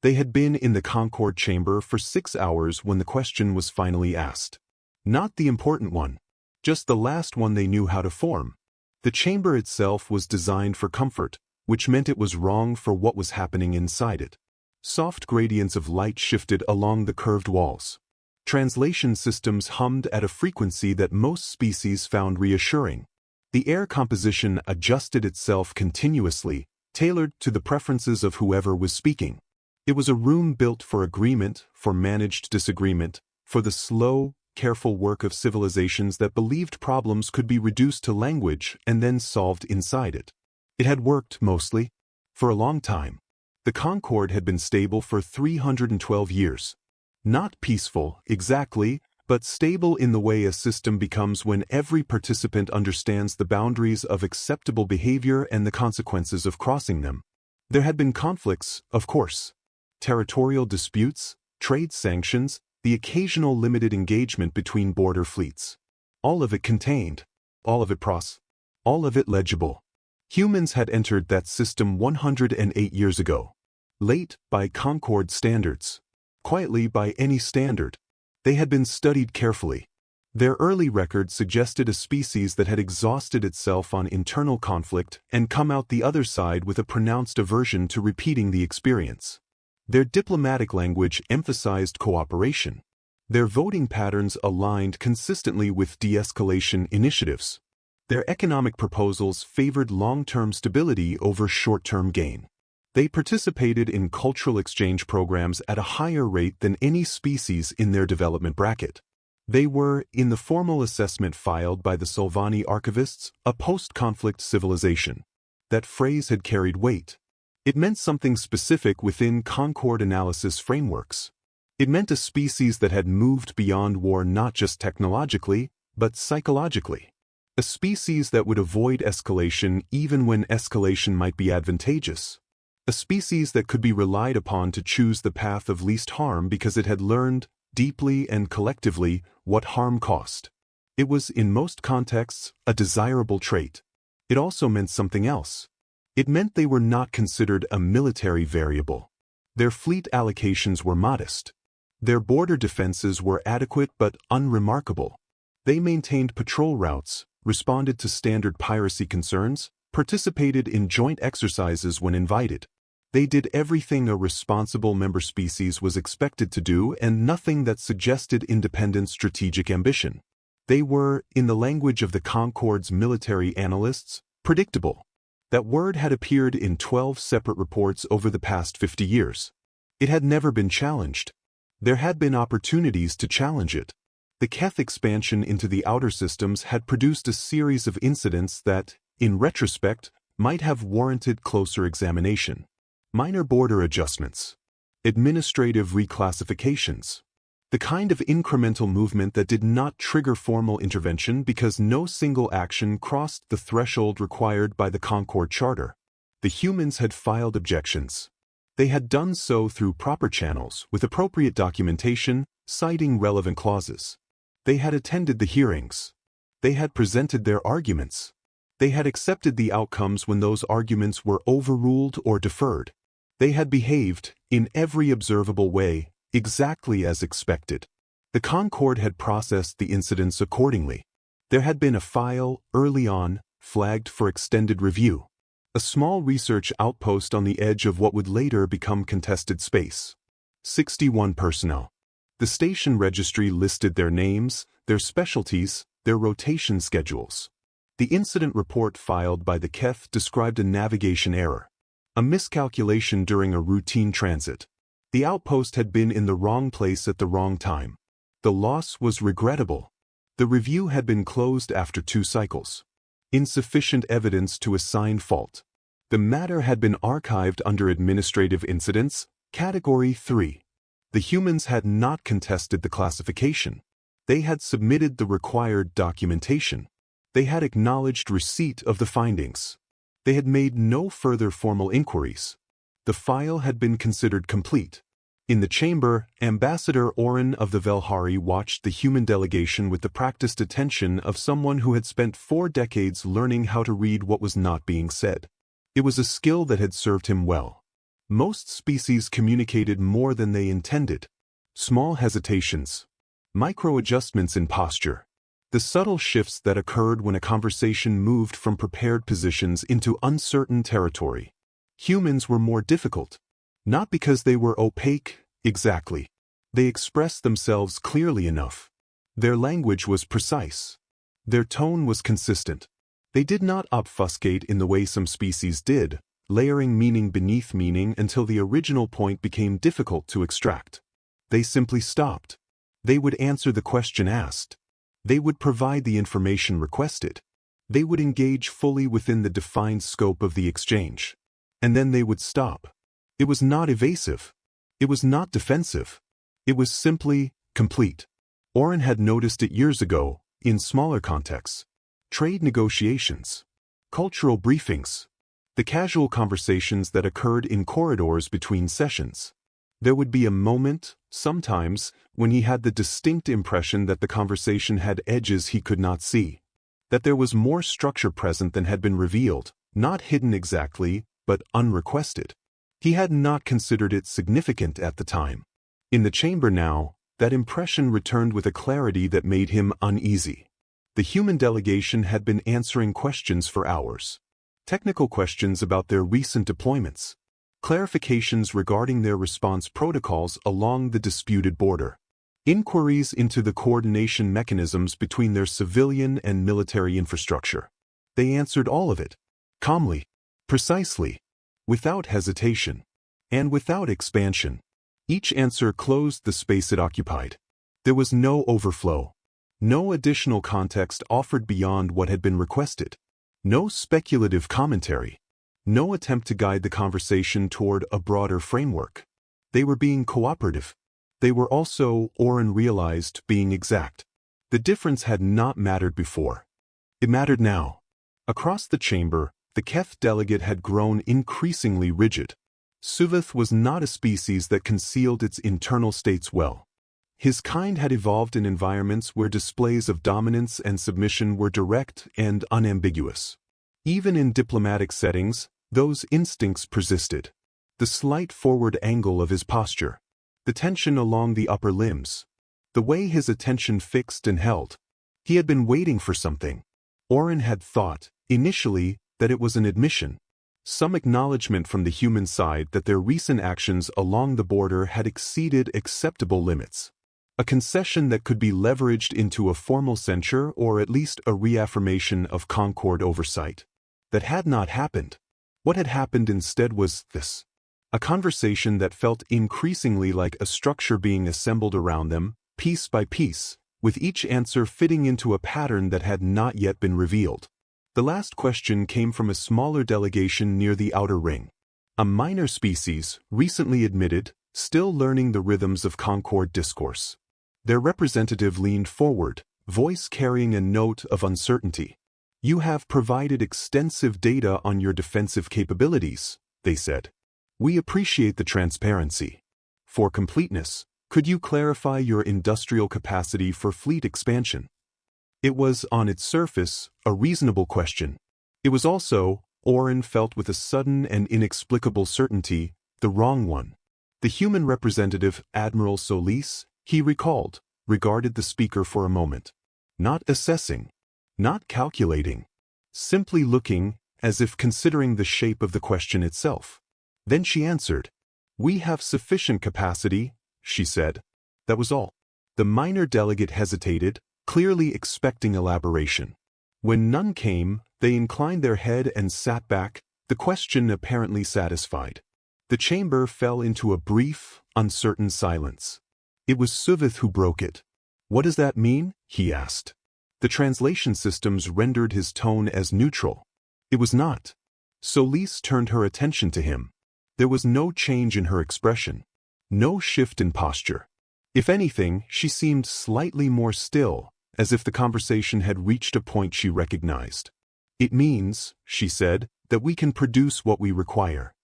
They had been in the Concord chamber for 6 hours when the question was finally asked. Not the important one, just the last one they knew how to form. The chamber itself was designed for comfort, which meant it was wrong for what was happening inside it. Soft gradients of light shifted along the curved walls. Translation systems hummed at a frequency that most species found reassuring. The air composition adjusted itself continuously, tailored to the preferences of whoever was speaking. It was a room built for agreement, for managed disagreement, for the slow, careful work of civilizations that believed problems could be reduced to language and then solved inside it. It had worked, mostly. For a long time. The Concord had been stable for 312 years. Not peaceful, exactly, but stable in the way a system becomes when every participant understands the boundaries of acceptable behavior and the consequences of crossing them. There had been conflicts, of course. Territorial disputes, trade sanctions, the occasional limited engagement between border fleets. All of it contained. All of it all of it legible. Humans had entered that system 108 years ago. Late, by Concord standards. Quietly by any standard. They had been studied carefully. Their early record suggested a species that had exhausted itself on internal conflict and come out the other side with a pronounced aversion to repeating the experience. Their diplomatic language emphasized cooperation. Their voting patterns aligned consistently with de-escalation initiatives. Their economic proposals favored long-term stability over short-term gain. They participated in cultural exchange programs at a higher rate than any species in their development bracket. They were, in the formal assessment filed by the Solvani archivists, a post-conflict civilization. That phrase had carried weight. It meant something specific within Concord analysis frameworks. It meant a species that had moved beyond war not just technologically, but psychologically. A species that would avoid escalation even when escalation might be advantageous. A species that could be relied upon to choose the path of least harm because it had learned, deeply and collectively, what harm cost. It was, in most contexts, a desirable trait. It also meant something else. It meant they were not considered a military variable. Their fleet allocations were modest. Their border defenses were adequate but unremarkable. They maintained patrol routes, responded to standard piracy concerns, participated in joint exercises when invited. They did everything a responsible member species was expected to do and nothing that suggested independent strategic ambition. They were, in the language of the Concord's military analysts, predictable. That word had appeared in 12 separate reports over the past 50 years. It had never been challenged. There had been opportunities to challenge it. The Keth expansion into the outer systems had produced a series of incidents that, in retrospect, might have warranted closer examination. Minor border adjustments. Administrative reclassifications. The kind of incremental movement that did not trigger formal intervention because no single action crossed the threshold required by the Concord Charter. The humans had filed objections. They had done so through proper channels with appropriate documentation, citing relevant clauses. They had attended the hearings. They had presented their arguments. They had accepted the outcomes when those arguments were overruled or deferred. They had behaved, in every observable way, exactly as expected. The Concord had processed the incidents accordingly. There had been a file, early on, flagged for extended review. A small research outpost on the edge of what would later become contested space. 61 personnel. The station registry listed their names, their specialties, their rotation schedules. The incident report filed by the Keth described a navigation error. A miscalculation during a routine transit. The outpost had been in the wrong place at the wrong time. The loss was regrettable. The review had been closed after 2 cycles. Insufficient evidence to assign fault. The matter had been archived under Administrative Incidents, Category 3. The humans had not contested the classification. They had submitted the required documentation. They had acknowledged receipt of the findings. They had made no further formal inquiries. The file had been considered complete. In the chamber, Ambassador Oren of the Velhari watched the human delegation with the practiced attention of someone who had spent 4 decades learning how to read what was not being said. It was a skill that had served him well. Most species communicated more than they intended. Small hesitations, micro-adjustments in posture, the subtle shifts that occurred when a conversation moved from prepared positions into uncertain territory. Humans were more difficult. Not because they were opaque, exactly. They expressed themselves clearly enough. Their language was precise. Their tone was consistent. They did not obfuscate in the way some species did, layering meaning beneath meaning until the original point became difficult to extract. They simply stopped. They would answer the question asked. They would provide the information requested. They would engage fully within the defined scope of the exchange. And then they would stop. It was not evasive. It was not defensive. It was simply complete. Oren had noticed it years ago, in smaller contexts. Trade negotiations, cultural briefings, the casual conversations that occurred in corridors between sessions. There would be a moment, sometimes, when he had the distinct impression that the conversation had edges he could not see, that there was more structure present than had been revealed, not hidden exactly, but unrequested. He had not considered it significant at the time. In the chamber now, that impression returned with a clarity that made him uneasy. The human delegation had been answering questions for hours. Technical questions about their recent deployments. Clarifications regarding their response protocols along the disputed border. Inquiries into the coordination mechanisms between their civilian and military infrastructure. They answered all of it. Calmly. Precisely. Without hesitation. And without expansion. Each answer closed the space it occupied. There was no overflow. No additional context offered beyond what had been requested. No speculative commentary. No attempt to guide the conversation toward a broader framework. They were being cooperative. They were also, Oren realized, being exact. The difference had not mattered before. It mattered now. Across the chamber, the Keth delegate had grown increasingly rigid. Suvith was not a species that concealed its internal states well. His kind had evolved in environments where displays of dominance and submission were direct and unambiguous. Even in diplomatic settings, those instincts persisted. The slight forward angle of his posture, the tension along the upper limbs, the way his attention fixed and held. He had been waiting for something. Oren had thought, initially, that it was an admission. Some acknowledgement from the human side that their recent actions along the border had exceeded acceptable limits. A concession that could be leveraged into a formal censure or at least a reaffirmation of Concord oversight. That had not happened. What had happened instead was this. A conversation that felt increasingly like a structure being assembled around them, piece by piece, with each answer fitting into a pattern that had not yet been revealed. The last question came from a smaller delegation near the outer ring. A minor species, recently admitted, still learning the rhythms of Concord discourse. Their representative leaned forward, voice carrying a note of uncertainty. "You have provided extensive data on your defensive capabilities," they said. "We appreciate the transparency. For completeness, could you clarify your industrial capacity for fleet expansion?" It was, on its surface, a reasonable question. It was also, Oren felt with a sudden and inexplicable certainty, the wrong one. The human representative, Admiral Solis, he recalled, regarded the speaker for a moment. Not assessing. Not calculating. Simply looking, as if considering the shape of the question itself. Then she answered. "We have sufficient capacity," she said. That was all. The minor delegate hesitated, clearly expecting elaboration. When none came, they inclined their head and sat back, the question apparently satisfied. The chamber fell into a brief, uncertain silence. It was Suvith who broke it. "What does that mean?" he asked. The translation systems rendered his tone as neutral. It was not. Solis turned her attention to him. There was no change in her expression. No shift in posture. If anything, she seemed slightly more still, as if the conversation had reached a point she recognized. "It means," she said, "that we can produce what we require."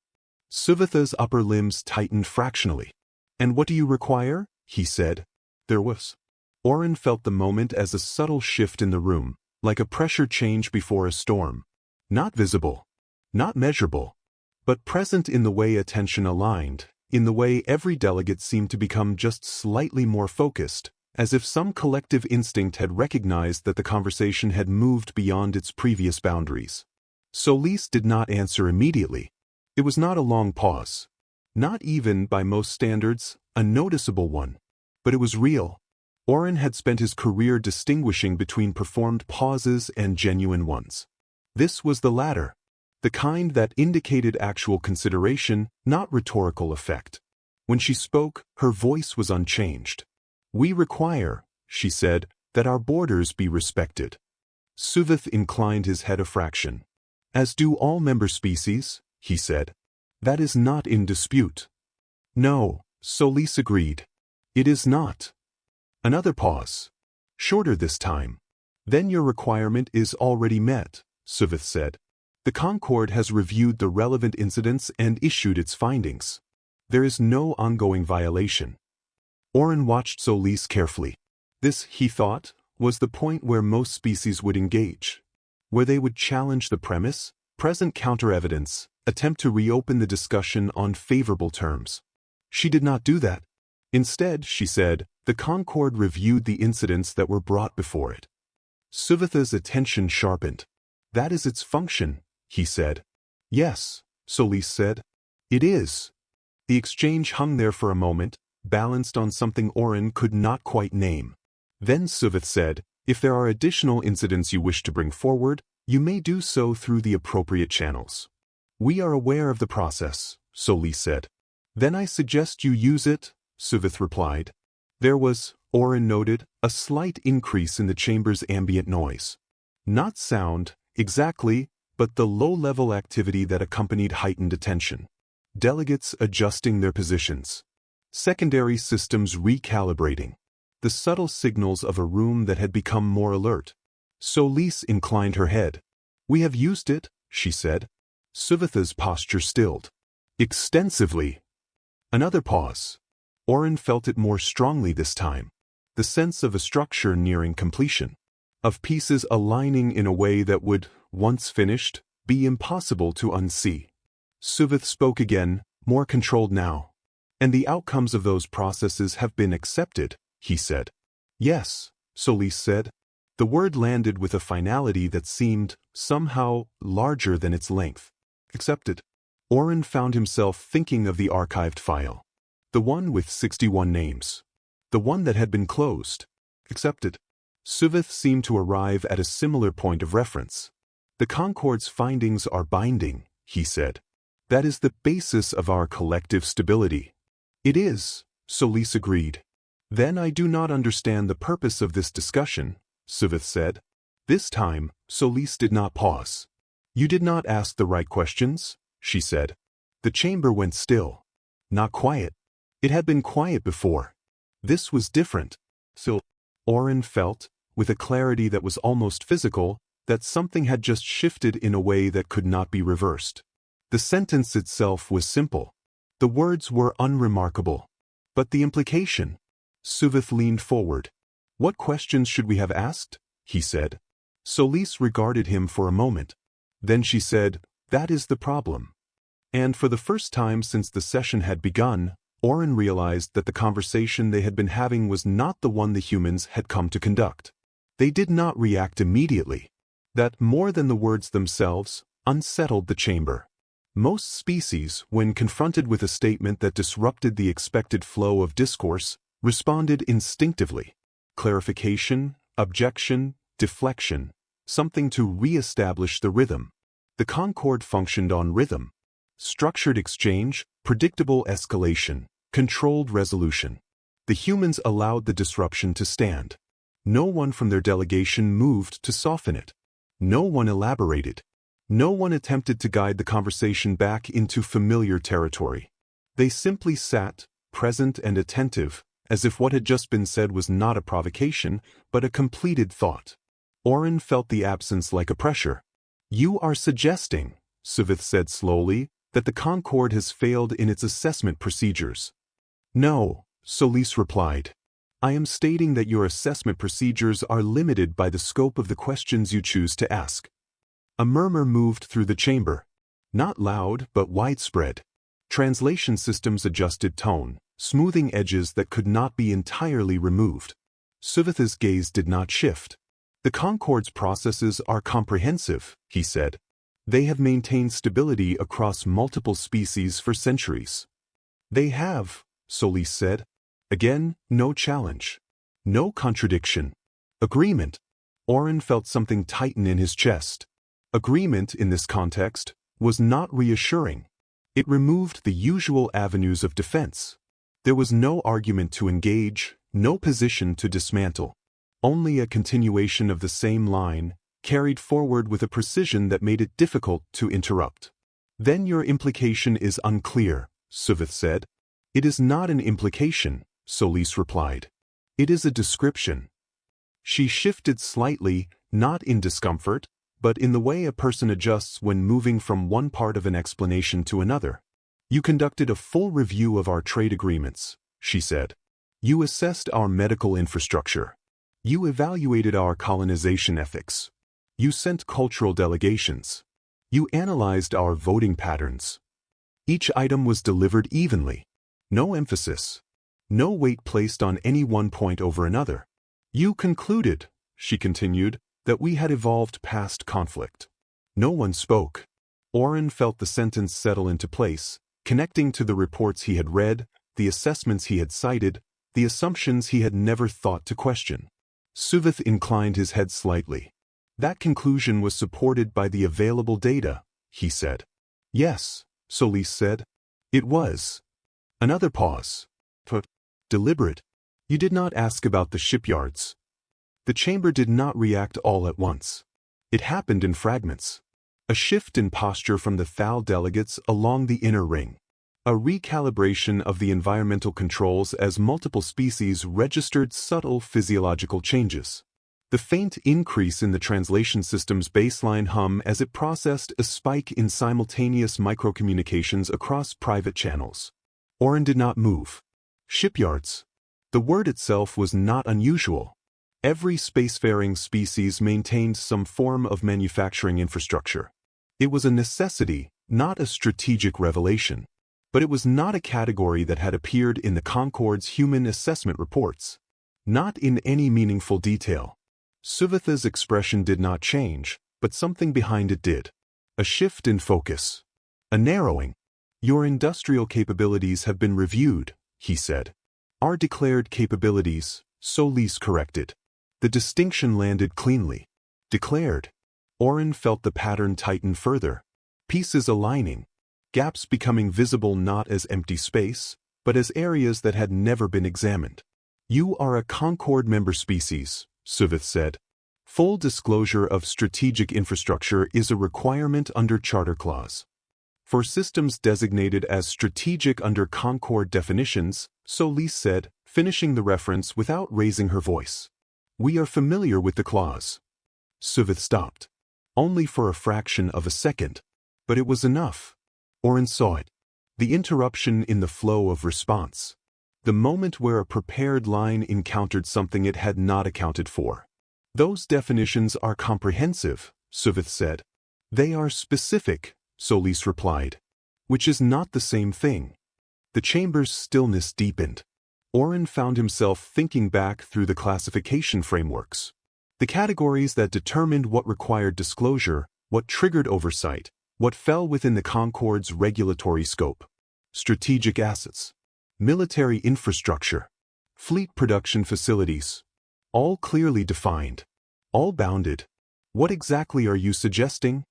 Suvitha's upper limbs tightened fractionally. "And what do you require?" he said. There was. Oren felt the moment as a subtle shift in the room, like a pressure change before a storm. Not visible. Not measurable. but present in the way attention aligned, in the way every delegate seemed to become just slightly more focused, as if some collective instinct had recognized that the conversation had moved beyond its previous boundaries. Solis did not answer immediately. It was not a long pause. Not even, by most standards, a noticeable one. But it was real. Oren had spent his career distinguishing between performed pauses and genuine ones. This was the latter. The kind that indicated actual consideration, not rhetorical effect. When she spoke, her voice was unchanged. "We require," she said, "that our borders be respected." Suvith inclined his head a fraction. "As do all member species," he said. "That is not in dispute." "No," Solis agreed. "It is not." Another pause. Shorter this time. "Then your requirement is already met," Suvith said. "The Concord has reviewed the relevant incidents and issued its findings. There is no ongoing violation." Oren watched Solis carefully. This, he thought, was the point where most species would engage. Where they would challenge the premise, present counter-evidence, attempt to reopen the discussion on favorable terms. She did not do that. Instead, she said, the Concord reviewed the incidents that were brought before it. Suvith's attention sharpened. "That is its function," he said. "Yes," Solis said. "It is." The exchange hung there for a moment, balanced on something Oren could not quite name. Then Suvith said, "If there are additional incidents you wish to bring forward, you may do so through the appropriate channels." "We are aware of the process," Solis said. "Then I suggest you use it," Suvith replied. There was, Oren noted, a slight increase in the chamber's ambient noise. Not sound, exactly, but the low-level activity that accompanied heightened attention. Delegates adjusting their positions. Secondary systems recalibrating. The subtle signals of a room that had become more alert. Solis inclined her head. "We have used it," she said. Suvith's posture stilled. "Extensively." Another pause. Oren felt it more strongly this time. The sense of a structure nearing completion. Of pieces aligning in a way that would, once finished, be impossible to unsee. Suvith spoke again, more controlled now. "And the outcomes of those processes have been accepted," he said. "Yes," Solis said. The word landed with a finality that seemed, somehow, larger than its length. "Accepted." Oren found himself thinking of the archived file. The one with 61 names. The one that had been closed. "Accepted." Suvith seemed to arrive at a similar point of reference. "The Concord's findings are binding," he said. "That is the basis of our collective stability." "It is," Solis agreed. "Then I do not understand the purpose of this discussion," Suvith said. This time, Solis did not pause. "You did not ask the right questions," she said. The chamber went still. Not quiet. It had been quiet before. This was different. So, Oren felt, with a clarity that was almost physical, that something had just shifted in a way that could not be reversed. The sentence itself was simple. The words were unremarkable. But the implication? Suvith leaned forward. "What questions should we have asked?" he said. Solis regarded him for a moment. Then she said, "That is the problem." And for the first time since the session had begun, Oren realized that the conversation they had been having was not the one the humans had come to conduct. They did not react immediately. That, more than the words themselves, unsettled the chamber. Most species, when confronted with a statement that disrupted the expected flow of discourse, responded instinctively. Clarification, objection, deflection, something to re-establish the rhythm. The Concord functioned on rhythm. Structured exchange, predictable escalation, controlled resolution. The humans allowed the disruption to stand. No one from their delegation moved to soften it. No one elaborated. No one attempted to guide the conversation back into familiar territory. They simply sat, present and attentive, as if what had just been said was not a provocation, but a completed thought. Oren felt the absence like a pressure. "You are suggesting," Suvith said slowly, "that the Concord has failed in its assessment procedures." "No," Solis replied. "I am stating that your assessment procedures are limited by the scope of the questions you choose to ask." A murmur moved through the chamber. Not loud, but widespread. Translation systems adjusted tone, smoothing edges that could not be entirely removed. Suvitha's gaze did not shift. The Concord's processes are comprehensive, he said. They have maintained stability across multiple species for centuries. They have, Solis said. Again, no challenge. No contradiction. Agreement. Oren felt something tighten in his chest. Agreement, in this context, was not reassuring. It removed the usual avenues of defense. There was no argument to engage, no position to dismantle. Only a continuation of the same line, carried forward with a precision that made it difficult to interrupt. Then your implication is unclear, Suvith said. It is not an implication, Solis replied. It is a description. She shifted slightly, not in discomfort, but in the way a person adjusts when moving from one part of an explanation to another. You conducted a full review of our trade agreements, she said. You assessed our medical infrastructure. You evaluated our colonization ethics. You sent cultural delegations. You analyzed our voting patterns. Each item was delivered evenly. No emphasis. No weight placed on any one point over another. You concluded, she continued, that we had evolved past conflict. No one spoke. Oren felt the sentence settle into place, connecting to the reports he had read, the assessments he had cited, the assumptions he had never thought to question. Suvith inclined his head slightly. That conclusion was supported by the available data, he said. Yes, Solis said. It was. Another pause. But deliberate. You did not ask about the shipyards. The chamber did not react all at once. It happened in fragments. A shift in posture from the Thal delegates along the inner ring. A recalibration of the environmental controls as multiple species registered subtle physiological changes. The faint increase in the translation system's baseline hum as it processed a spike in simultaneous microcommunications across private channels. Oren did not move. Shipyards. The word itself was not unusual. Every spacefaring species maintained some form of manufacturing infrastructure. It was a necessity, not a strategic revelation. But it was not a category that had appeared in the Concord's human assessment reports. Not in any meaningful detail. Suvitha's expression did not change, but something behind it did. A shift in focus. A narrowing. Your industrial capabilities have been reviewed, he said. Our declared capabilities, Solis corrected. The distinction landed cleanly. Declared. Oren felt the pattern tighten further. Pieces aligning. Gaps becoming visible not as empty space, but as areas that had never been examined. You are a Concord member species, Suvith said. Full disclosure of strategic infrastructure is a requirement under Charter Clause. For systems designated as strategic under Concord definitions, Solis said, finishing the reference without raising her voice. We are familiar with the clause. Suvith stopped. Only for a fraction of a second. But it was enough. Oren saw it. The interruption in the flow of response. The moment where a prepared line encountered something it had not accounted for. Those definitions are comprehensive, Suvith said. They are specific, Solis replied. Which is not the same thing. The chamber's stillness deepened. Oren found himself thinking back through the classification frameworks. The categories that determined what required disclosure, what triggered oversight, what fell within the Concord's regulatory scope. Strategic assets. Military infrastructure. Fleet production facilities. All clearly defined. All bounded. What exactly are you suggesting?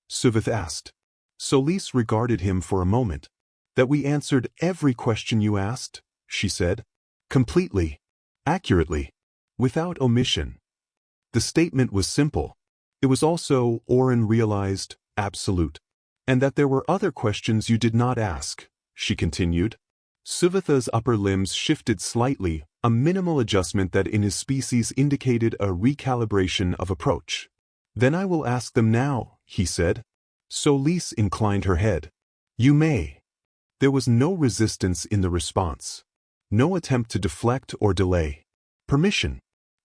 Suvith asked. Solis regarded him for a moment. That we answered every question you asked, she said. Completely. Accurately. Without omission. The statement was simple. It was also, Oren realized, absolute. And that there were other questions you did not ask, she continued. Suvitha's upper limbs shifted slightly, a minimal adjustment that in his species indicated a recalibration of approach. Then I will ask them now, he said. Solis inclined her head. You may. There was no resistance in the response. No attempt to deflect or delay. Permission.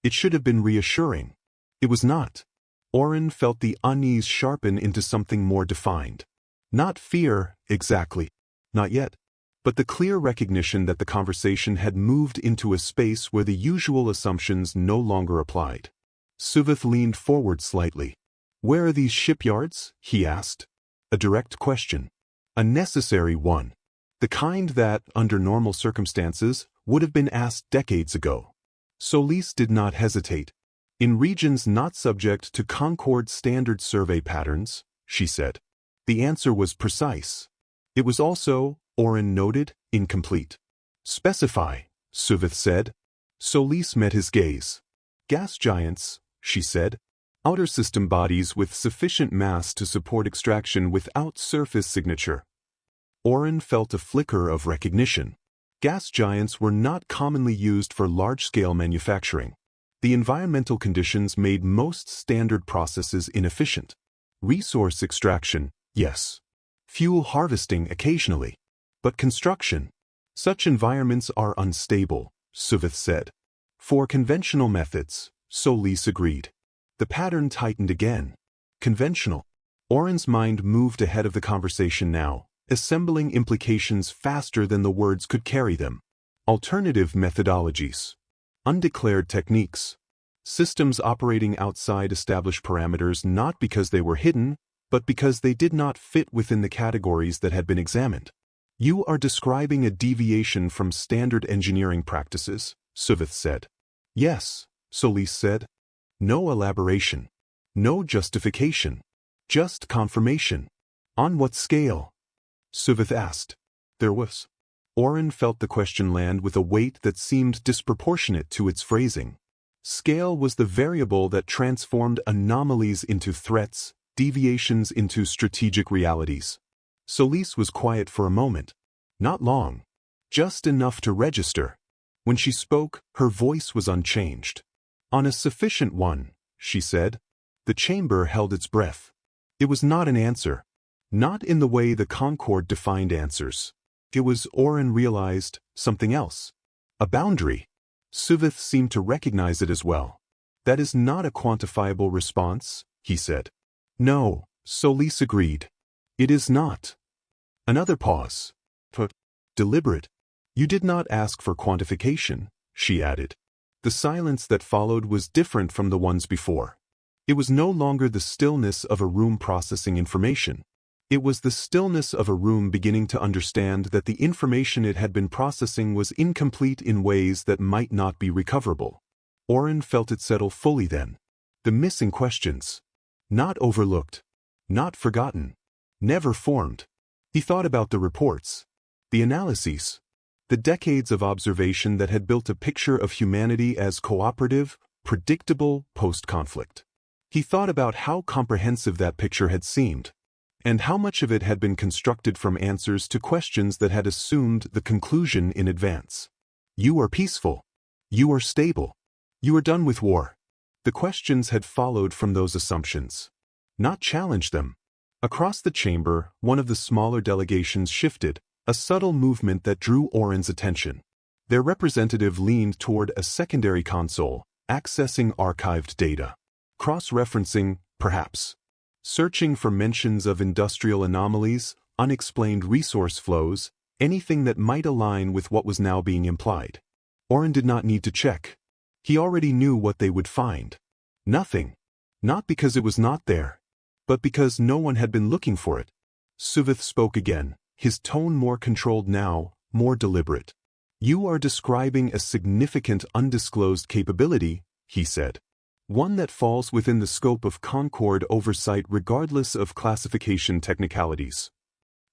It should have been reassuring. It was not. Oren felt the unease sharpen into something more defined. Not fear, exactly. Not yet. But the clear recognition that the conversation had moved into a space where the usual assumptions no longer applied. Suvith leaned forward slightly. "Where are these shipyards?" he asked. A direct question. A necessary one. The kind that, under normal circumstances, would have been asked decades ago. Solis did not hesitate. "In regions not subject to Concord standard survey patterns," she said. The answer was precise. It was also, Oren noted, incomplete. "Specify," Suvith said. Solis met his gaze. "Gas giants," she said. "Outer system bodies with sufficient mass to support extraction without surface signature." Oren felt a flicker of recognition. Gas giants were not commonly used for large-scale manufacturing. The environmental conditions made most standard processes inefficient. Resource extraction, yes. Fuel harvesting occasionally. But construction? Such environments are unstable, Suvith said. For conventional methods, Solis agreed. The pattern tightened again. Conventional. Oren's mind moved ahead of the conversation now, assembling implications faster than the words could carry them. Alternative methodologies. Undeclared techniques. Systems operating outside established parameters not because they were hidden, but because they did not fit within the categories that had been examined. "You are describing a deviation from standard engineering practices," Suvith said. "Yes," Solis said. "No elaboration. No justification. Just confirmation." "On what scale?" Suvith asked. There was. Oren felt the question land with a weight that seemed disproportionate to its phrasing. Scale was the variable that transformed anomalies into threats, deviations into strategic realities. Solis was quiet for a moment. Not long. Just enough to register. When she spoke, her voice was unchanged. "On a sufficient one," she said. The chamber held its breath. It was not an answer. Not in the way the Concord defined answers. It was, Oren realized, something else. A boundary. Suvith seemed to recognize it as well. "That is not a quantifiable response," he said. "No," Solis agreed. "It is not." Another pause. But deliberate. "You did not ask for quantification," she added. The silence that followed was different from the ones before. It was no longer the stillness of a room processing information. It was the stillness of a room beginning to understand that the information it had been processing was incomplete in ways that might not be recoverable. Oren felt it settle fully then. The missing questions. Not overlooked. Not forgotten. Never formed. He thought about the reports. The analyses. The decades of observation that had built a picture of humanity as cooperative, predictable, post-conflict. He thought about how comprehensive that picture had seemed. And how much of it had been constructed from answers to questions that had assumed the conclusion in advance. "You are peaceful. You are stable. You are done with war." The questions had followed from those assumptions. Not challenged them. Across the chamber, one of the smaller delegations shifted, a subtle movement that drew Oren's attention. Their representative leaned toward a secondary console, accessing archived data. Cross-referencing, perhaps. Searching for mentions of industrial anomalies, unexplained resource flows, anything that might align with what was now being implied. Oren did not need to check. He already knew what they would find. Nothing. Not because it was not there, but because no one had been looking for it. Suvith spoke again, his tone more controlled now, more deliberate. "You are describing a significant undisclosed capability," he said. "One that falls within the scope of Concord oversight regardless of classification technicalities."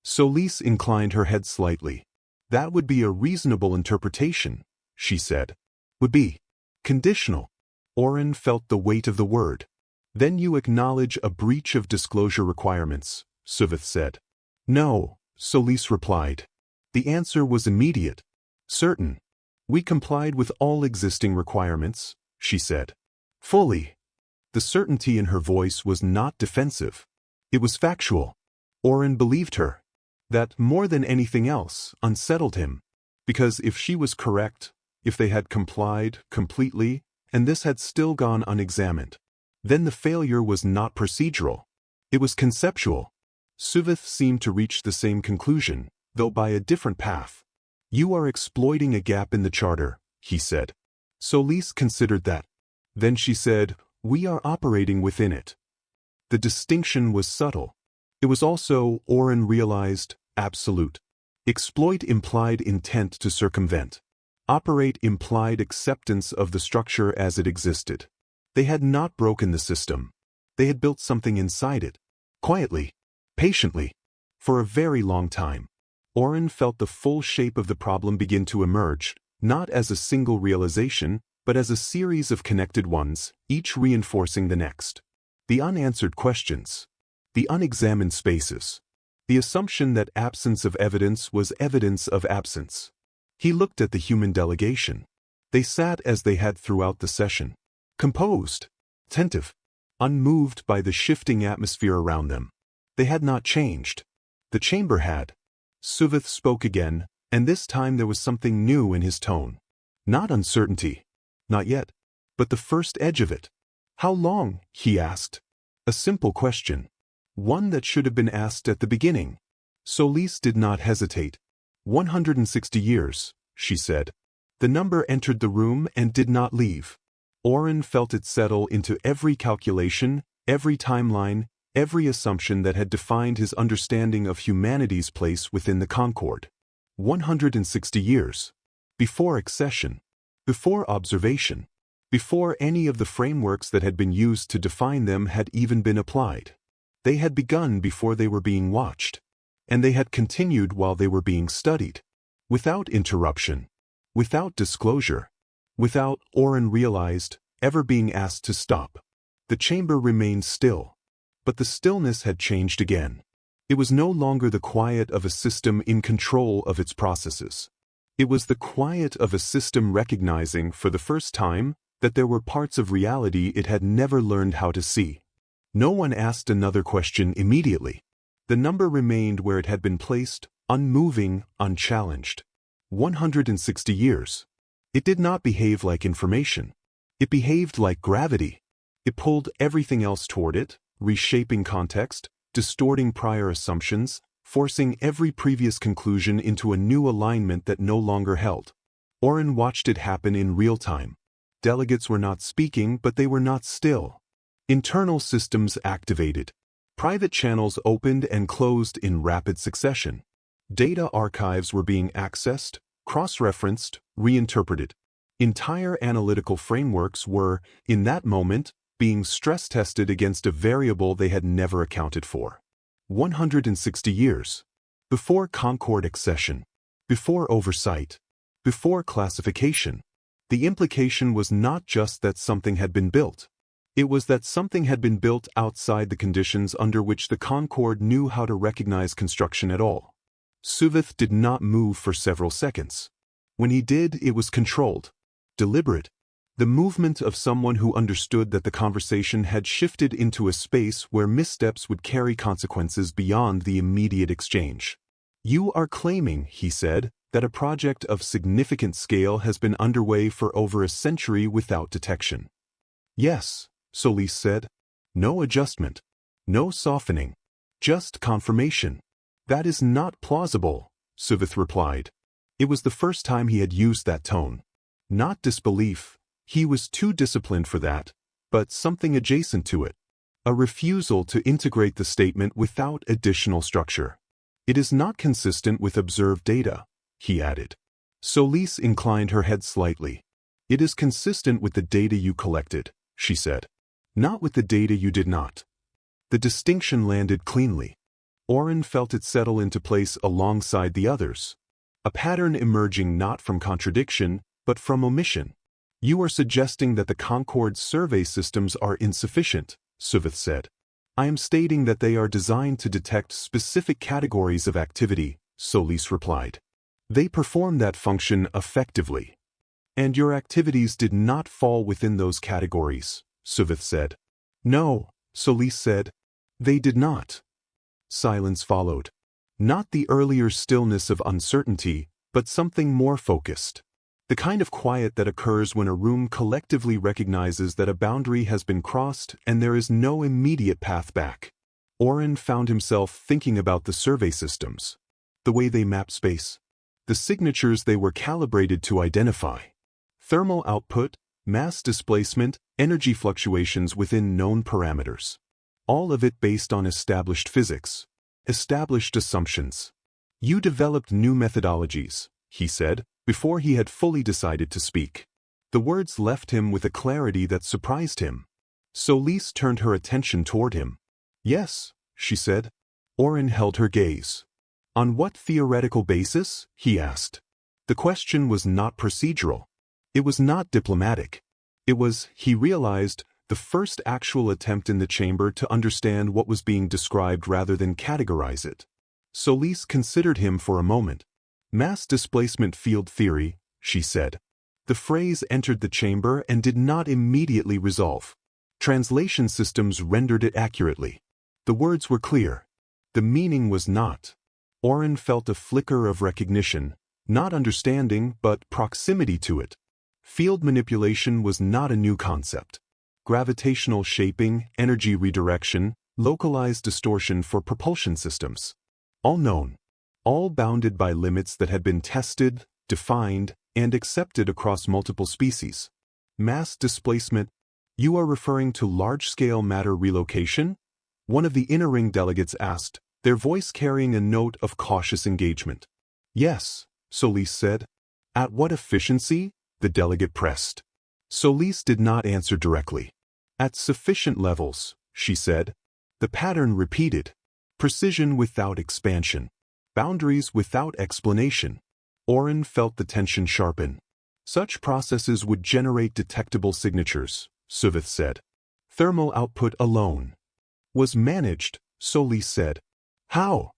Solis inclined her head slightly. "That would be a reasonable interpretation," she said. "Would be. Conditional." Oren felt the weight of the word. "Then you acknowledge a breach of disclosure requirements," Suvith said. "No," Solis replied. The answer was immediate. "Certain. We complied with all existing requirements," she said. "Fully." The certainty in her voice was not defensive. It was factual. Oren believed her. That, more than anything else, unsettled him. Because if she was correct, if they had complied completely, and this had still gone unexamined, then the failure was not procedural. It was conceptual. Suvith seemed to reach the same conclusion, though by a different path. You are exploiting a gap in the charter, he said. Solis considered that. Then she said, we are operating within it. The distinction was subtle. It was also, Oren realized, absolute. Exploit implied intent to circumvent. Operate implied acceptance of the structure as it existed. They had not broken the system. They had built something inside it. Quietly. Patiently. For a very long time. Oren felt the full shape of the problem begin to emerge, not as a single realization, but as a series of connected ones, each reinforcing the next. The unanswered questions. The unexamined spaces. The assumption that absence of evidence was evidence of absence. He looked at the human delegation. They sat as they had throughout the session. Composed. Attentive. Unmoved by the shifting atmosphere around them. They had not changed. The chamber had. Suvith spoke again, and this time there was something new in his tone. Not uncertainty. Not yet. But the first edge of it. How long? He asked. A simple question. One that should have been asked at the beginning. Solis did not hesitate. 160 years, she said. The number entered the room and did not leave. Oren felt it settle into every calculation, every timeline, every assumption that had defined his understanding of humanity's place within the Concord. 160 years. Before accession. Before observation. Before any of the frameworks that had been used to define them had even been applied. They had begun before they were being watched. And they had continued while they were being studied. Without interruption. Without disclosure. Without, Oren realized, ever being asked to stop. The chamber remained still. But the stillness had changed again. It was no longer the quiet of a system in control of its processes. It was the quiet of a system recognizing, for the first time, that there were parts of reality it had never learned how to see. No one asked another question immediately. The number remained where it had been placed, unmoving, unchallenged. 160 years. It did not behave like information. It behaved like gravity. It pulled everything else toward it, reshaping context, distorting prior assumptions, forcing every previous conclusion into a new alignment that no longer held. Oren watched it happen in real time. Delegates were not speaking, but they were not still. Internal systems activated. Private channels opened and closed in rapid succession. Data archives were being accessed, cross-referenced, reinterpreted. Entire analytical frameworks were, in that moment, being stress-tested against a variable they had never accounted for. 160 years. Before Concord accession. Before oversight. Before classification. The implication was not just that something had been built. It was that something had been built outside the conditions under which the Concord knew how to recognize construction at all. Suvith did not move for several seconds. When he did, it was controlled. Deliberate. The movement of someone who understood that the conversation had shifted into a space where missteps would carry consequences beyond the immediate exchange. You are claiming, he said, that a project of significant scale has been underway for over a century without detection. Yes, Solis said. No adjustment. No softening. Just confirmation. That is not plausible, Suvith replied. It was the first time he had used that tone. Not disbelief. He was too disciplined for that, but something adjacent to it. A refusal to integrate the statement without additional structure. It is not consistent with observed data, he added. Solis inclined her head slightly. It is consistent with the data you collected, she said. Not with the data you did not. The distinction landed cleanly. Oren felt it settle into place alongside the others. A pattern emerging not from contradiction, but from omission. You are suggesting that the Concord survey systems are insufficient, Suvith said. I am stating that they are designed to detect specific categories of activity, Solis replied. They perform that function effectively. And your activities did not fall within those categories, Suvith said. No, Solis said. They did not. Silence followed. Not the earlier stillness of uncertainty, but something more focused. The kind of quiet that occurs when a room collectively recognizes that a boundary has been crossed and there is no immediate path back. Oren found himself thinking about the survey systems, the way they map space, the signatures they were calibrated to identify, thermal output, mass displacement, energy fluctuations within known parameters. All of it based on established physics, established assumptions. You developed new methodologies, he said, before he had fully decided to speak. The words left him with a clarity that surprised him. Solis turned her attention toward him. Yes, she said. Oren held her gaze. On what theoretical basis? He asked. The question was not procedural. It was not diplomatic. It was, he realized, the first actual attempt in the chamber to understand what was being described rather than categorize it. Solis considered him for a moment. Mass displacement field theory, she said. The phrase entered the chamber and did not immediately resolve. Translation systems rendered it accurately. The words were clear. The meaning was not. Oren felt a flicker of recognition, not understanding but proximity to it. Field manipulation was not a new concept. Gravitational shaping, energy redirection, localized distortion for propulsion systems. All known. All bounded by limits that had been tested, defined, and accepted across multiple species. Mass displacement. You are referring to large-scale matter relocation? One of the inner ring delegates asked, their voice carrying a note of cautious engagement. Yes, Solis said. At what efficiency? The delegate pressed. Solis did not answer directly. At sufficient levels, she said. The pattern repeated. Precision without expansion. Boundaries without explanation. Oren felt the tension sharpen. Such processes would generate detectable signatures, Suvith said. Thermal output alone was managed, Solis said. How?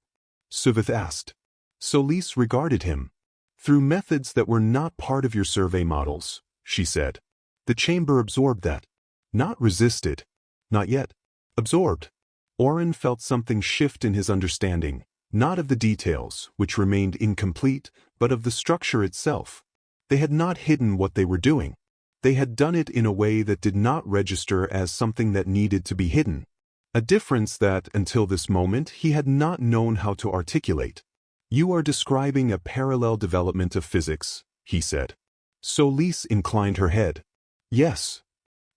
Suvith asked. Solis regarded him. Through methods that were not part of your survey models, she said. The chamber absorbed that. Not resisted. Not yet. Absorbed. Oren felt something shift in his understanding. Not of the details, which remained incomplete, but of the structure itself. They had not hidden what they were doing. They had done it in a way that did not register as something that needed to be hidden. A difference that, until this moment, he had not known how to articulate. You are describing a parallel development of physics, he said. Solis inclined her head. Yes.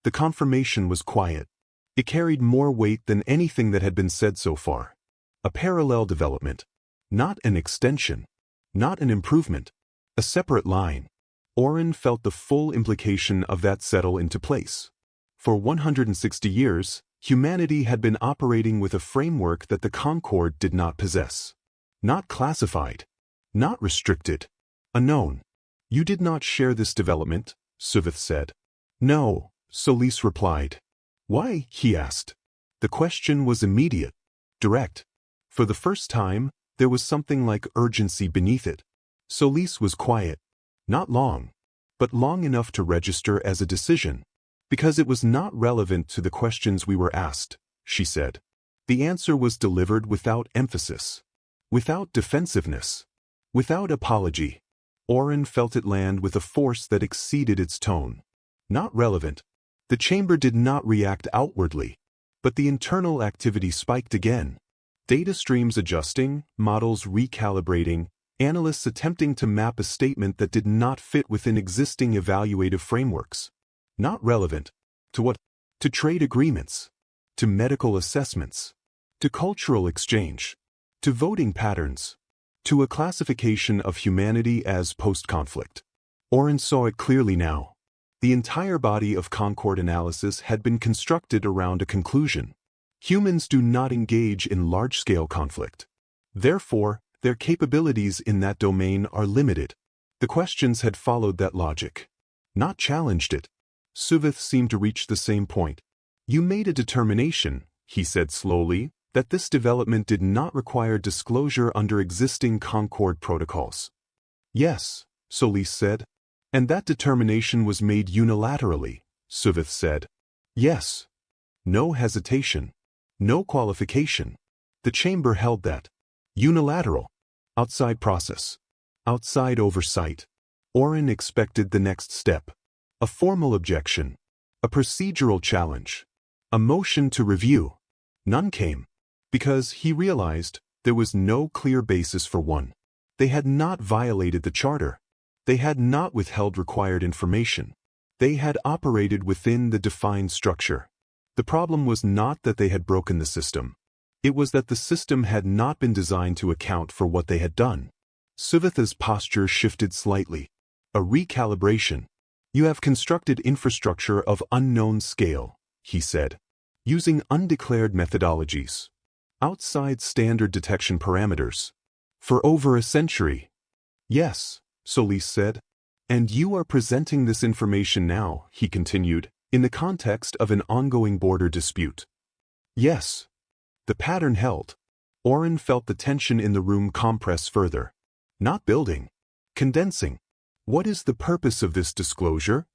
The confirmation was quiet. It carried more weight than anything that had been said so far. A parallel development. Not an extension. Not an improvement. A separate line. Oren felt the full implication of that settle into place. For 160 years, humanity had been operating with a framework that the Concord did not possess. Not classified. Not restricted. Unknown. You did not share this development, Suvith said. No, Solis replied. Why? He asked. The question was immediate. Direct. For the first time, there was something like urgency beneath it. Solis was quiet. Not long. But long enough to register as a decision. Because it was not relevant to the questions we were asked, she said. The answer was delivered without emphasis. Without defensiveness. Without apology. Oren felt it land with a force that exceeded its tone. Not relevant. The chamber did not react outwardly. But the internal activity spiked again. Data streams adjusting, models recalibrating, analysts attempting to map a statement that did not fit within existing evaluative frameworks. Not relevant. To what? To trade agreements. To medical assessments. To cultural exchange. To voting patterns. To a classification of humanity as post-conflict. Oren saw it clearly now. The entire body of Concord analysis had been constructed around a conclusion. Humans do not engage in large-scale conflict. Therefore, their capabilities in that domain are limited. The questions had followed that logic. Not challenged it. Suvith seemed to reach the same point. You made a determination, he said slowly, that this development did not require disclosure under existing Concord protocols. Yes, Solis said. And that determination was made unilaterally, Suvith said. Yes. No hesitation. No qualification. The chamber held that. Unilateral. Outside process. Outside oversight. Oren expected the next step. A formal objection. A procedural challenge. A motion to review. None came. because he realized there was no clear basis for one. They had not violated the charter. They had not withheld required information. They had operated within the defined structure. The problem was not that they had broken the system. It was that the system had not been designed to account for what they had done. Suvitha's posture shifted slightly. A recalibration. You have constructed infrastructure of unknown scale, he said, using undeclared methodologies, outside standard detection parameters, for over a century. Yes, Solis said. And you are presenting this information now, he continued, in the context of an ongoing border dispute. Yes. The pattern held. Oren felt the tension in the room compress further. Not building. Condensing. What is the purpose of this disclosure?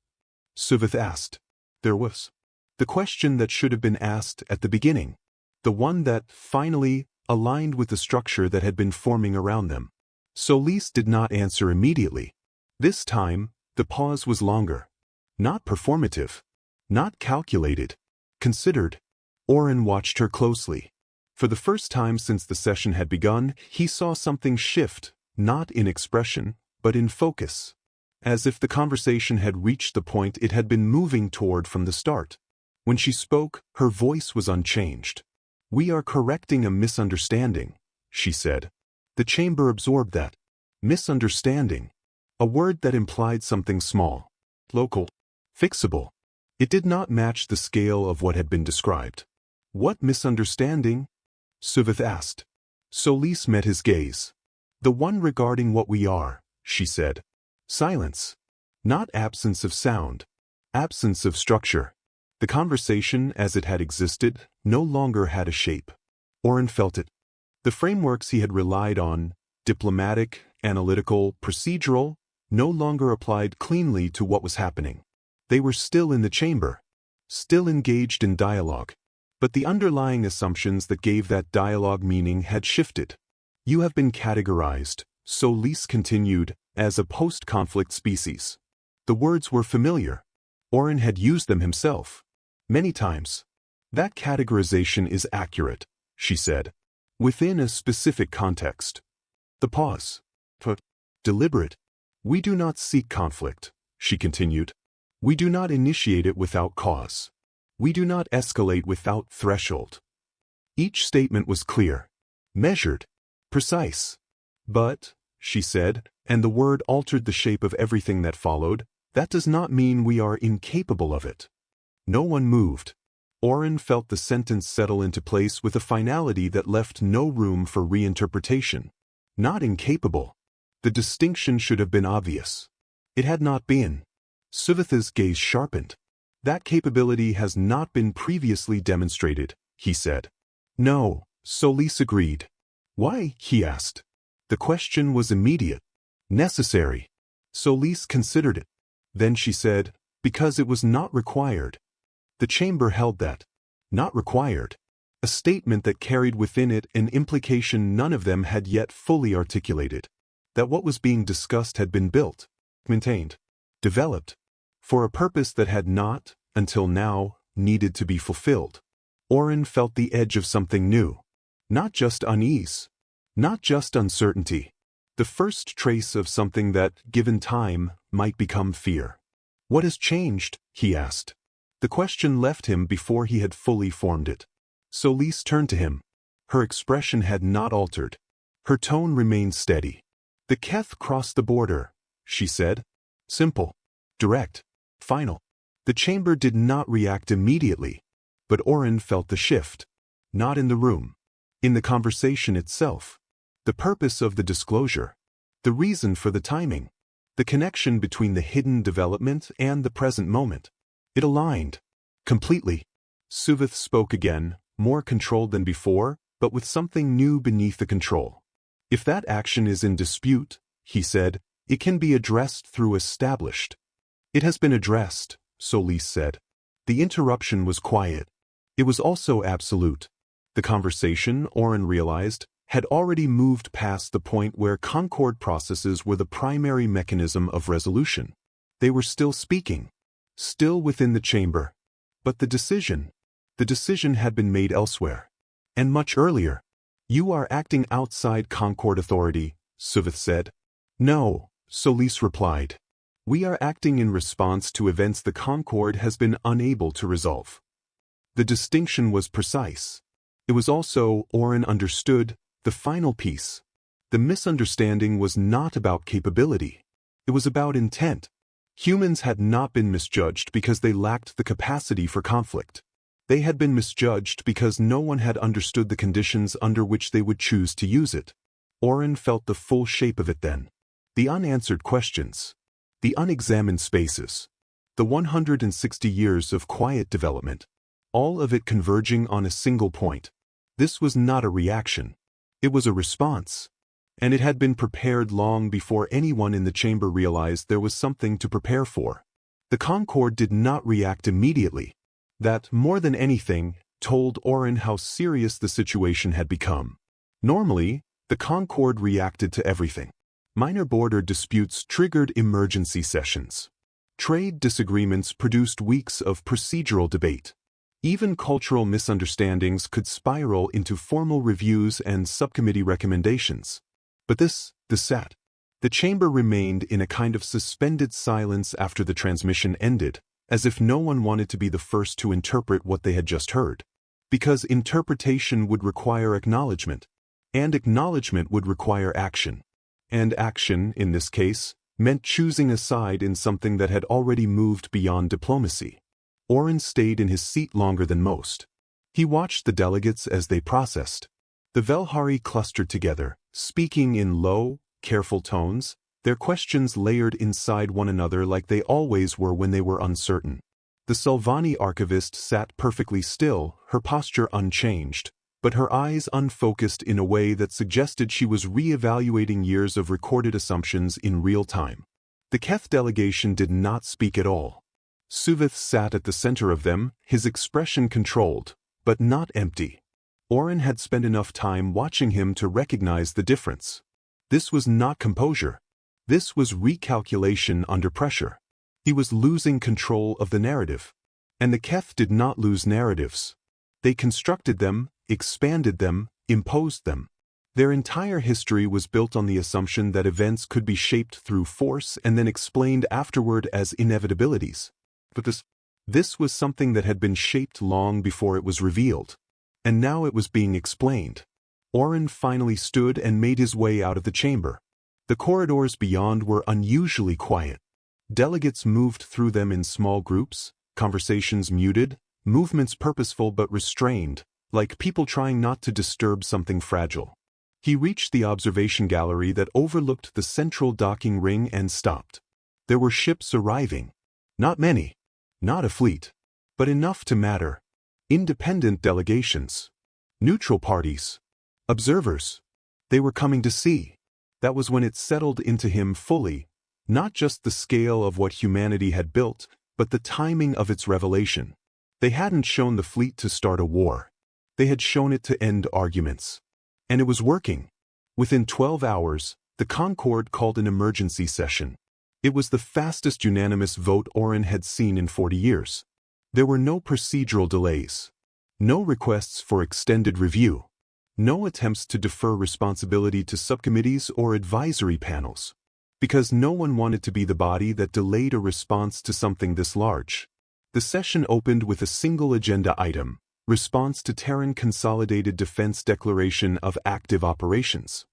Suvith asked. There was. The question that should have been asked at the beginning. The one that, finally, aligned with the structure that had been forming around them. Solis did not answer immediately. This time, the pause was longer. Not performative. Not calculated. Considered. Oren watched her closely. For the first time since the session had begun, he saw something shift, not in expression, but in focus. As if the conversation had reached the point it had been moving toward from the start. When she spoke, her voice was unchanged. We are correcting a misunderstanding, she said. The chamber absorbed that. Misunderstanding. A word that implied something small. Local. Fixable. It did not match the scale of what had been described. What misunderstanding? Suvith asked. Solis met his gaze. The one regarding what we are, she said. Silence. Not absence of sound. Absence of structure. The conversation, as it had existed, no longer had a shape. Oren felt it. The frameworks he had relied on, diplomatic, analytical, procedural, no longer applied cleanly to what was happening. They were still in the chamber. Still engaged in dialogue. But the underlying assumptions that gave that dialogue meaning had shifted. You have been categorized, Solis continued, as a post-conflict species. The words were familiar. Oren had used them himself. Many times. That categorization is accurate, she said. Within a specific context. The pause. Deliberate. We do not seek conflict, she continued. We do not initiate it without cause. We do not escalate without threshold. Each statement was clear, measured, precise. But, she said, and the word altered the shape of everything that followed, that does not mean we are incapable of it. No one moved. Oren felt the sentence settle into place with a finality that left no room for reinterpretation. Not incapable. The distinction should have been obvious. It had not been. Suvitha's gaze sharpened. That capability has not been previously demonstrated, he said. No, Solis agreed. Why? He asked. The question was immediate. Necessary. Solis considered it. Then she said, because it was not required. The chamber held that. Not required. A statement that carried within it an implication none of them had yet fully articulated. That what was being discussed had been built, maintained, developed, for a purpose that had not, until now, needed to be fulfilled. Oren felt the edge of something new. Not just unease. Not just uncertainty. The first trace of something that, given time, might become fear. What has changed? He asked. The question left him before he had fully formed it. Solis turned to him. Her expression had not altered. Her tone remained steady. The Keth crossed the border, she said. Simple. Direct. Final. The chamber did not react immediately, but Oren felt the shift. Not in the room. In the conversation itself. The purpose of the disclosure. The reason for the timing. The connection between the hidden development and the present moment. It aligned. Completely. Suvith spoke again, more controlled than before, but with something new beneath the control. If that action is in dispute, he said, it can be addressed through established. It has been addressed, Solis said. The interruption was quiet. It was also absolute. The conversation, Oren realized, had already moved past the point where Concord processes were the primary mechanism of resolution. They were still speaking. Still within the chamber. But the decision had been made elsewhere. And much earlier. You are acting outside Concord authority, Suvith said. No, Solis replied. We are acting in response to events the Concord has been unable to resolve. The distinction was precise. It was also, Orin understood, the final piece. The misunderstanding was not about capability. It was about intent. Humans had not been misjudged because they lacked the capacity for conflict. They had been misjudged because no one had understood the conditions under which they would choose to use it. Orin felt the full shape of it then. The unanswered questions. The unexamined spaces. The 160 years of quiet development. All of it converging on a single point. This was not a reaction. It was a response. And it had been prepared long before anyone in the chamber realized there was something to prepare for. The Concord did not react immediately. That, more than anything, told Orin how serious the situation had become. Normally, the Concord reacted to everything. Minor border disputes triggered emergency sessions. Trade disagreements produced weeks of procedural debate. Even cultural misunderstandings could spiral into formal reviews and subcommittee recommendations. But the chamber remained in a kind of suspended silence after the transmission ended, as if no one wanted to be the first to interpret what they had just heard. Because interpretation would require acknowledgement, and acknowledgement would require action. And action, in this case, meant choosing a side in something that had already moved beyond diplomacy. Orin stayed in his seat longer than most. He watched the delegates as they processed. The Velhari clustered together, speaking in low, careful tones, their questions layered inside one another like they always were when they were uncertain. The Sulvani archivist sat perfectly still, her posture unchanged, but her eyes unfocused in a way that suggested she was re-evaluating years of recorded assumptions in real time. The Keth delegation did not speak at all. Suvith sat at the center of them, his expression controlled, but not empty. Orin had spent enough time watching him to recognize the difference. This was not composure. This was recalculation under pressure. He was losing control of the narrative. And the Keth did not lose narratives. They constructed them, expanded them, imposed them. Their entire history was built on the assumption that events could be shaped through force and then explained afterward as inevitabilities. But this was something that had been shaped long before it was revealed. And now it was being explained. Orin finally stood and made his way out of the chamber. The corridors beyond were unusually quiet. Delegates moved through them in small groups, conversations muted, movements purposeful but restrained, like people trying not to disturb something fragile. He reached the observation gallery that overlooked the central docking ring and stopped. There were ships arriving. Not many. Not a fleet. But enough to matter. Independent delegations. Neutral parties. Observers. They were coming to see. That was when it settled into him fully, not just the scale of what humanity had built, but the timing of its revelation. They hadn't shown the fleet to start a war. They had shown it to end arguments. And it was working. Within 12 hours, the Concord called an emergency session. It was the fastest unanimous vote Orin had seen in 40 years. There were no procedural delays. No requests for extended review. No attempts to defer responsibility to subcommittees or advisory panels. Because no one wanted to be the body that delayed a response to something this large. The session opened with a single agenda item: response to Terran Consolidated Defense Declaration of Active Operations.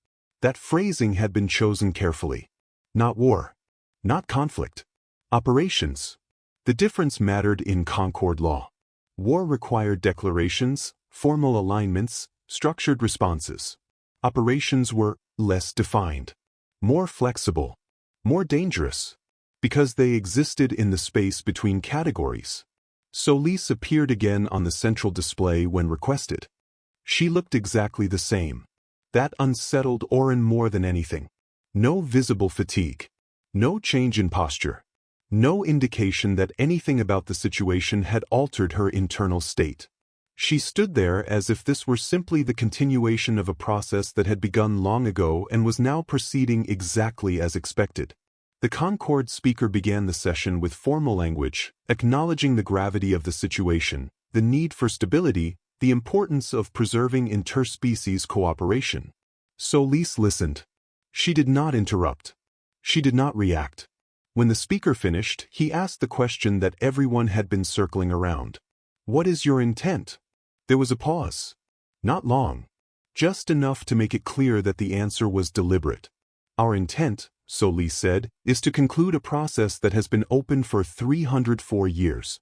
That phrasing had been chosen carefully. Not war. Not conflict. Operations. The difference mattered in Concord law. War required declarations, formal alignments, structured responses. Operations were less defined. More flexible. More dangerous. Because they existed in the space between categories. Solis appeared again on the central display when requested. She looked exactly the same. That unsettled Orin more than anything. No visible fatigue. No change in posture. No indication that anything about the situation had altered her internal state. She stood there as if this were simply the continuation of a process that had begun long ago and was now proceeding exactly as expected. The Concord speaker began the session with formal language, acknowledging the gravity of the situation, the need for stability, the importance of preserving interspecies cooperation. Solis listened. She did not interrupt. She did not react. When the speaker finished, he asked the question that everyone had been circling around. What is your intent? There was a pause. Not long. Just enough to make it clear that the answer was deliberate. Our intent, Solis said, is to conclude a process that has been open for 304 years.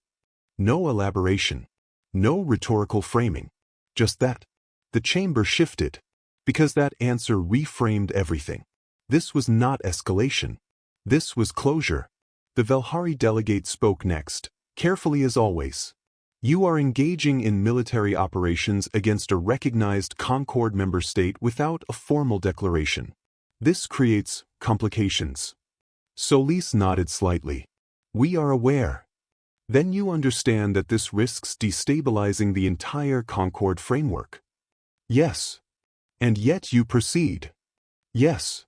No elaboration. No rhetorical framing. Just that. The chamber shifted. Because that answer reframed everything. This was not escalation. This was closure. The Velhari delegate spoke next, carefully as always. You are engaging in military operations against a recognized Concord member state without a formal declaration. This creates complications. Solis nodded slightly. We are aware. Then you understand that this risks destabilizing the entire Concord framework. Yes. And yet you proceed. Yes.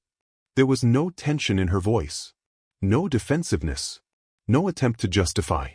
There was no tension in her voice. No defensiveness. No attempt to justify.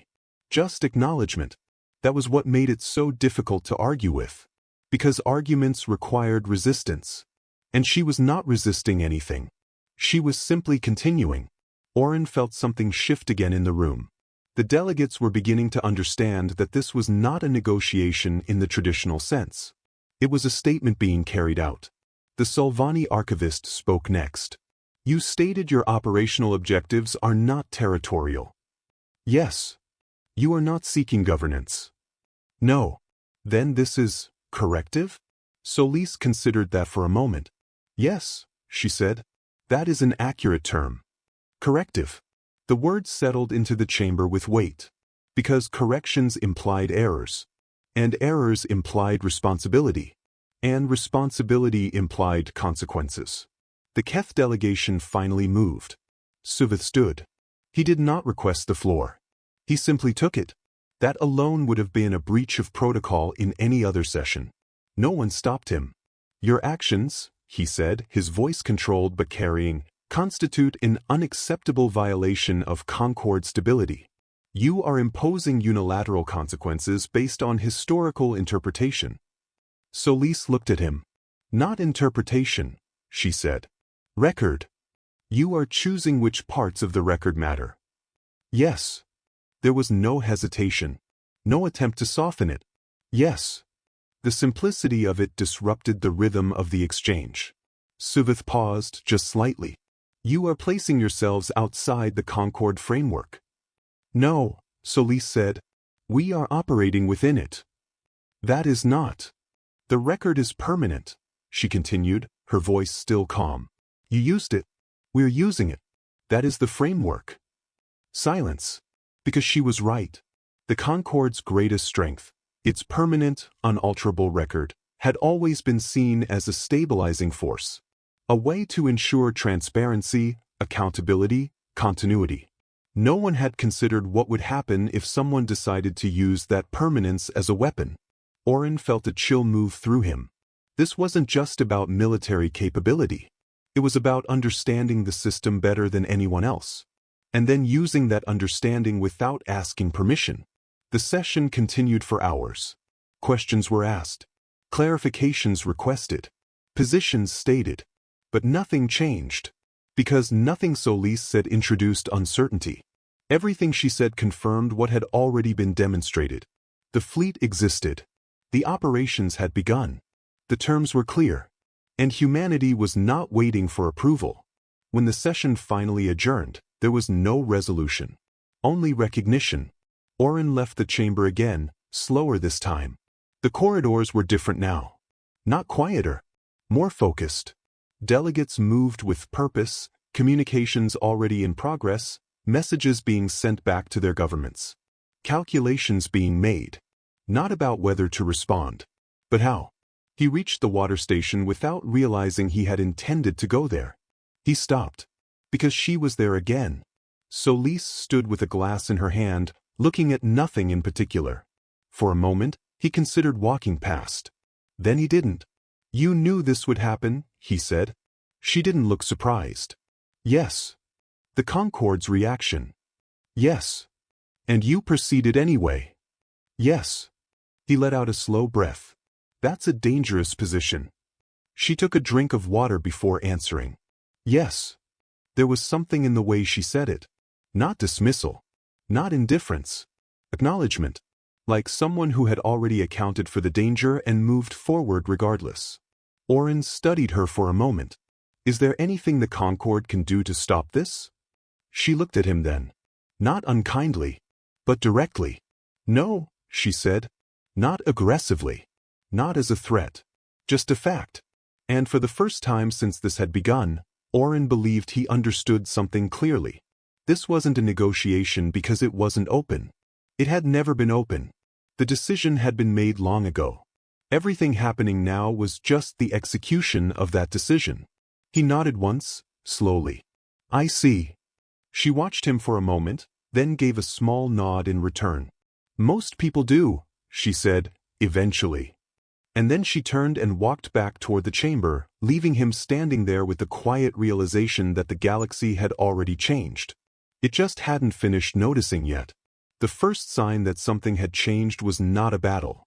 Just acknowledgement. That was what made it so difficult to argue with. Because arguments required resistance. And she was not resisting anything. She was simply continuing. Oren felt something shift again in the room. The delegates were beginning to understand that this was not a negotiation in the traditional sense. It was a statement being carried out. The Solvani archivist spoke next. You stated your operational objectives are not territorial. Yes. You are not seeking governance. No. Then this is corrective? Solis considered that for a moment. Yes, she said. That is an accurate term. Corrective. The word settled into the chamber with weight. Because corrections implied errors. And errors implied responsibility. And responsibility implied consequences. The Keth delegation finally moved. Suvith stood. He did not request the floor. He simply took it. That alone would have been a breach of protocol in any other session. No one stopped him. Your actions, he said, his voice controlled but carrying, constitute an unacceptable violation of Concord stability. You are imposing unilateral consequences based on historical interpretation. Solis looked at him. Not interpretation, she said. Record. You are choosing which parts of the record matter. Yes. There was no hesitation. No attempt to soften it. Yes. The simplicity of it disrupted the rhythm of the exchange. Suvith paused just slightly. You are placing yourselves outside the Concord framework. No, Solis said. We are operating within it. That is not. The record is permanent, she continued, her voice still calm. You used it. We're using it. That is the framework. Silence. Because she was right. The Concord's greatest strength, its permanent, unalterable record, had always been seen as a stabilizing force. A way to ensure transparency, accountability, continuity. No one had considered what would happen if someone decided to use that permanence as a weapon. Oren felt a chill move through him. This wasn't just about military capability. It was about understanding the system better than anyone else. And then using that understanding without asking permission. The session continued for hours. Questions were asked. Clarifications requested. Positions stated. But nothing changed. Because nothing Solis said introduced uncertainty. Everything she said confirmed what had already been demonstrated. The fleet existed. The operations had begun. The terms were clear. And humanity was not waiting for approval. When the session finally adjourned, there was no resolution. Only recognition. Oren left the chamber again, slower this time. The corridors were different now. Not quieter. More focused. Delegates moved with purpose, communications already in progress, messages being sent back to their governments. Calculations being made. Not about whether to respond, but how. He reached the water station without realizing he had intended to go there. He stopped. Because she was there again. Solis stood with a glass in her hand, looking at nothing in particular. For a moment, he considered walking past. Then he didn't. You knew this would happen, he said. She didn't look surprised. Yes. The Concord's reaction. Yes. And you proceeded anyway. Yes. He let out a slow breath. That's a dangerous position. She took a drink of water before answering. Yes. There was something in the way she said it. Not dismissal. Not indifference. Acknowledgement. Like someone who had already accounted for the danger and moved forward regardless. Oren studied her for a moment. Is there anything the Concord can do to stop this? She looked at him then. Not unkindly, but directly. No, she said. Not aggressively. Not as a threat. Just a fact. And for the first time since this had begun, Oren believed he understood something clearly. This wasn't a negotiation because it wasn't open. It had never been open. The decision had been made long ago. Everything happening now was just the execution of that decision. He nodded once, slowly. I see. She watched him for a moment, then gave a small nod in return. Most people do, she said, eventually. And then she turned and walked back toward the chamber, leaving him standing there with the quiet realization that the galaxy had already changed. It just hadn't finished noticing yet. The first sign that something had changed was not a battle.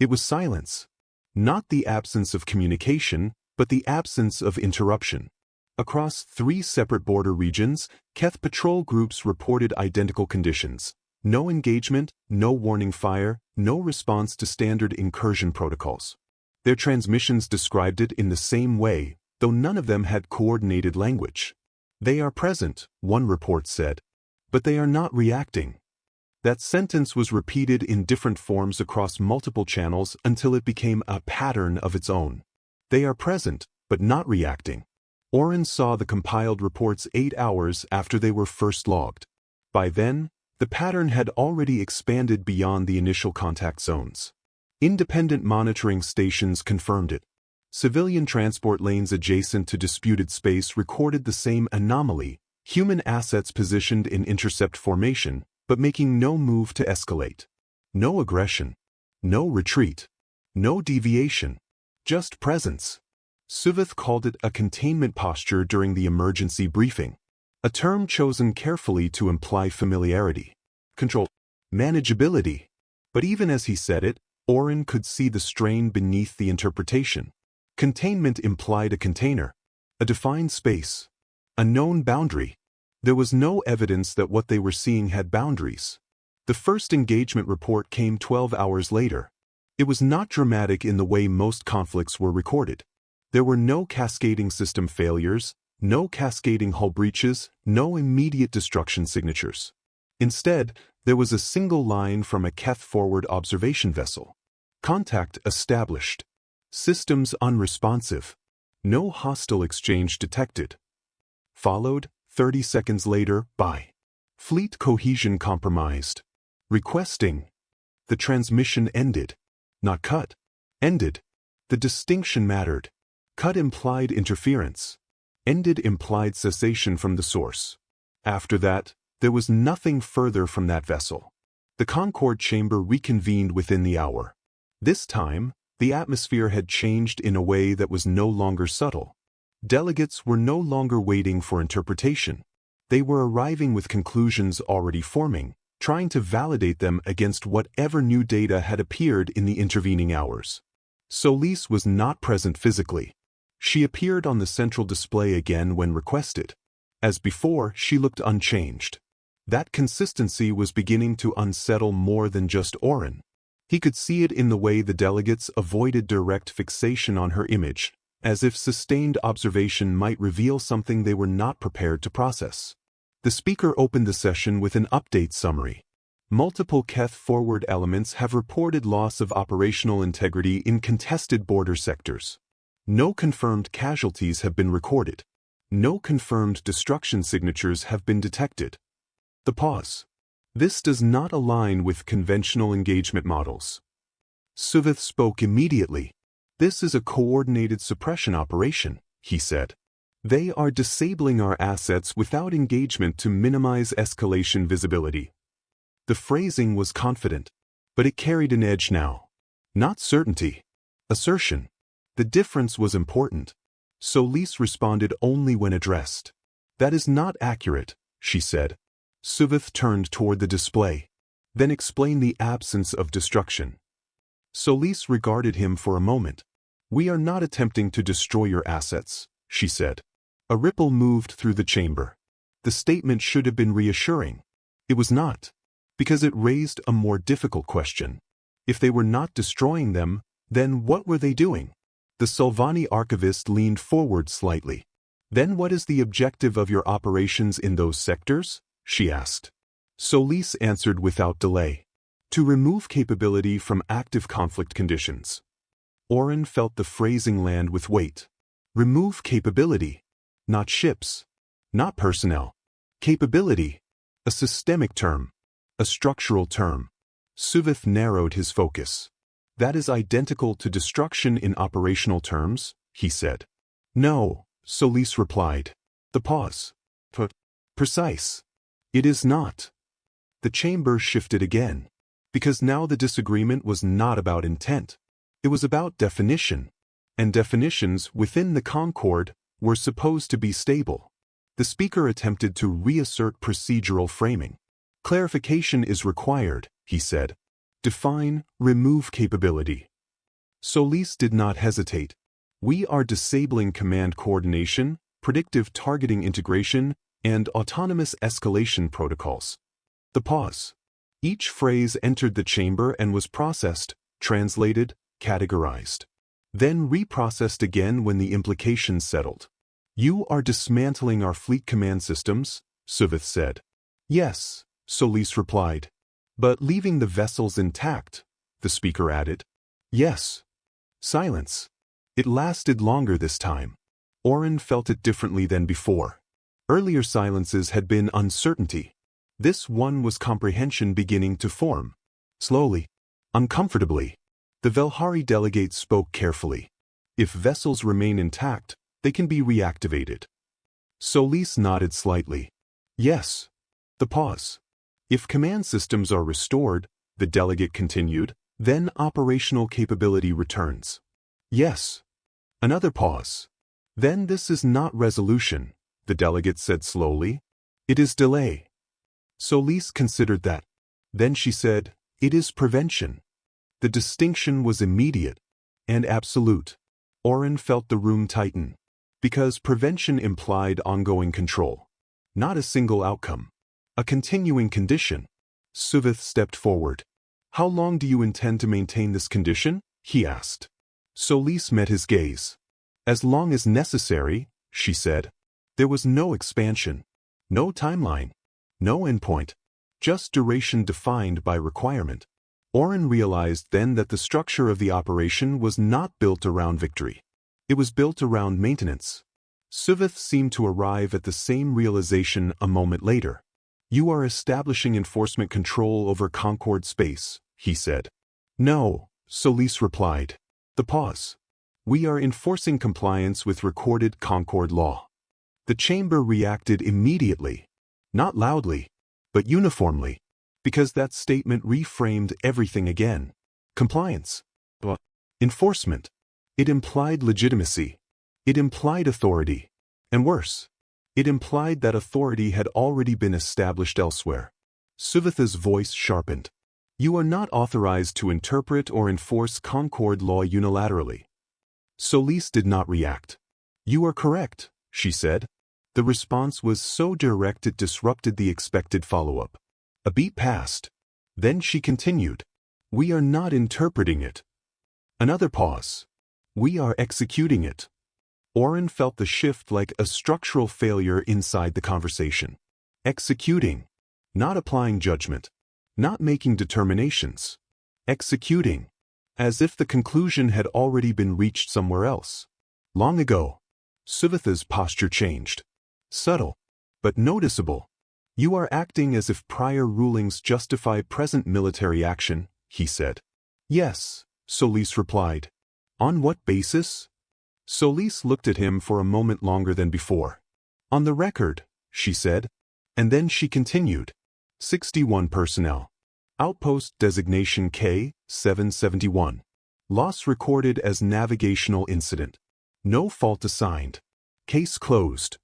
It was silence. Not the absence of communication, but the absence of interruption. Across 3 separate border regions, Keth patrol groups reported identical conditions. No engagement, no warning fire, no response to standard incursion protocols. Their transmissions described it in the same way, though none of them had coordinated language. They are present, one report said. But they are not reacting. That sentence was repeated in different forms across multiple channels until it became a pattern of its own. They are present, but not reacting. Oren saw the compiled reports 8 hours after they were first logged. By then, the pattern had already expanded beyond the initial contact zones. Independent monitoring stations confirmed it. Civilian transport lanes adjacent to disputed space recorded the same anomaly, human assets positioned in intercept formation, but making no move to escalate. No aggression. No retreat. No deviation. Just presence. Suvith called it a containment posture during the emergency briefing. A term chosen carefully to imply familiarity, control, manageability. But even as he said it, Oren could see the strain beneath the interpretation. Containment implied a container, a defined space, a known boundary. There was no evidence that what they were seeing had boundaries. The first engagement report came 12 hours later. It was not dramatic in the way most conflicts were recorded. There were no cascading system failures, no cascading hull breaches, no immediate destruction signatures. Instead, there was a single line from a Keth forward observation vessel. Contact established. Systems unresponsive. No hostile exchange detected. Followed, 30 seconds later, by fleet cohesion compromised. Requesting. The transmission ended. Not cut. Ended. The distinction mattered. Cut implied interference. Ended implied cessation from the source. After that, there was nothing further from that vessel. The Concord chamber reconvened within the hour. This time, the atmosphere had changed in a way that was no longer subtle. Delegates were no longer waiting for interpretation. They were arriving with conclusions already forming, trying to validate them against whatever new data had appeared in the intervening hours. Solis was not present physically. She appeared on the central display again when requested. As before, she looked unchanged. That consistency was beginning to unsettle more than just Oren. He could see it in the way the delegates avoided direct fixation on her image, as if sustained observation might reveal something they were not prepared to process. The speaker opened the session with an update summary. Multiple Keth forward elements have reported loss of operational integrity in contested border sectors. No confirmed casualties have been recorded. No confirmed destruction signatures have been detected. The pause. This does not align with conventional engagement models. Suvith spoke immediately. This is a coordinated suppression operation, he said. They are disabling our assets without engagement to minimize escalation visibility. The phrasing was confident, but it carried an edge now. Not certainty. Assertion. The difference was important. Solis responded only when addressed. That is not accurate, she said. Suvith turned toward the display. Then explain the absence of destruction. Solis regarded him for a moment. "We are not attempting to destroy your assets," she said. A ripple moved through the chamber. The statement should have been reassuring. It was not, because it raised a more difficult question. If they were not destroying them, then what were they doing? The Solvani archivist leaned forward slightly. "Then what is the objective of your operations in those sectors?" she asked. Solis answered without delay. "To remove capability from active conflict conditions." Oren felt the phrasing land with weight. Remove capability. Not ships. Not personnel. Capability. A systemic term. A structural term. Suvith narrowed his focus. "That is identical to destruction in operational terms," he said. "No," Solis replied. The pause. Precise. "It is not." The chamber shifted again, because now the disagreement was not about intent. It was about definition, and definitions within the Concord were supposed to be stable. The speaker attempted to reassert procedural framing. "Clarification is required," he said. "Define, remove capability." Solis did not hesitate. "We are disabling command coordination, predictive targeting integration, and autonomous escalation protocols." The pause. Each phrase entered the chamber and was processed, translated, categorized. Then reprocessed again when the implications settled. "You are dismantling our fleet command systems," Suvith said. "Yes," Solis replied. "But leaving the vessels intact," the speaker added. "Yes." Silence. It lasted longer this time. Oren felt it differently than before. Earlier silences had been uncertainty. This one was comprehension beginning to form. Slowly, uncomfortably, the Velhari delegate spoke carefully. "If vessels remain intact, they can be reactivated." Solis nodded slightly. "Yes." The pause. "If command systems are restored," the delegate continued, "then operational capability returns." "Yes." Another pause. "Then this is not resolution," the delegate said slowly. "It is delay." Solis considered that. Then she said, "It is prevention." The distinction was immediate and absolute. Oren felt the room tighten, because prevention implied ongoing control. Not a single outcome. A continuing condition. Suvith stepped forward. "How long do you intend to maintain this condition?" he asked. Solis met his gaze. "As long as necessary," she said. There was no expansion, no timeline, no endpoint, just duration defined by requirement. Oren realized then that the structure of the operation was not built around victory. It was built around maintenance. Suvith seemed to arrive at the same realization a moment later. "You are establishing enforcement control over Concord space," he said. "No," Solis replied. The pause. "We are enforcing compliance with recorded Concord law." The chamber reacted immediately, not loudly, but uniformly, because that statement reframed everything again. Compliance. Enforcement. It implied legitimacy. It implied authority. And worse, it implied that authority had already been established elsewhere. Suvith's voice sharpened. "You are not authorized to interpret or enforce Concord law unilaterally." Solis did not react. "You are correct," she said. The response was so direct it disrupted the expected follow-up. A beat passed. Then she continued. "We are not interpreting it." Another pause. "We are executing it." Oren felt the shift like a structural failure inside the conversation. Executing. Not applying judgment. Not making determinations. Executing. As if the conclusion had already been reached somewhere else. Long ago. Suvith's posture changed. Subtle, but noticeable. "You are acting as if prior rulings justify present military action," he said. "Yes," Solis replied. "On what basis?" Solis looked at him for a moment longer than before. "On the record," she said. And then she continued. 61 personnel. Outpost designation K-771. Loss recorded as navigational incident. No fault assigned. Case closed.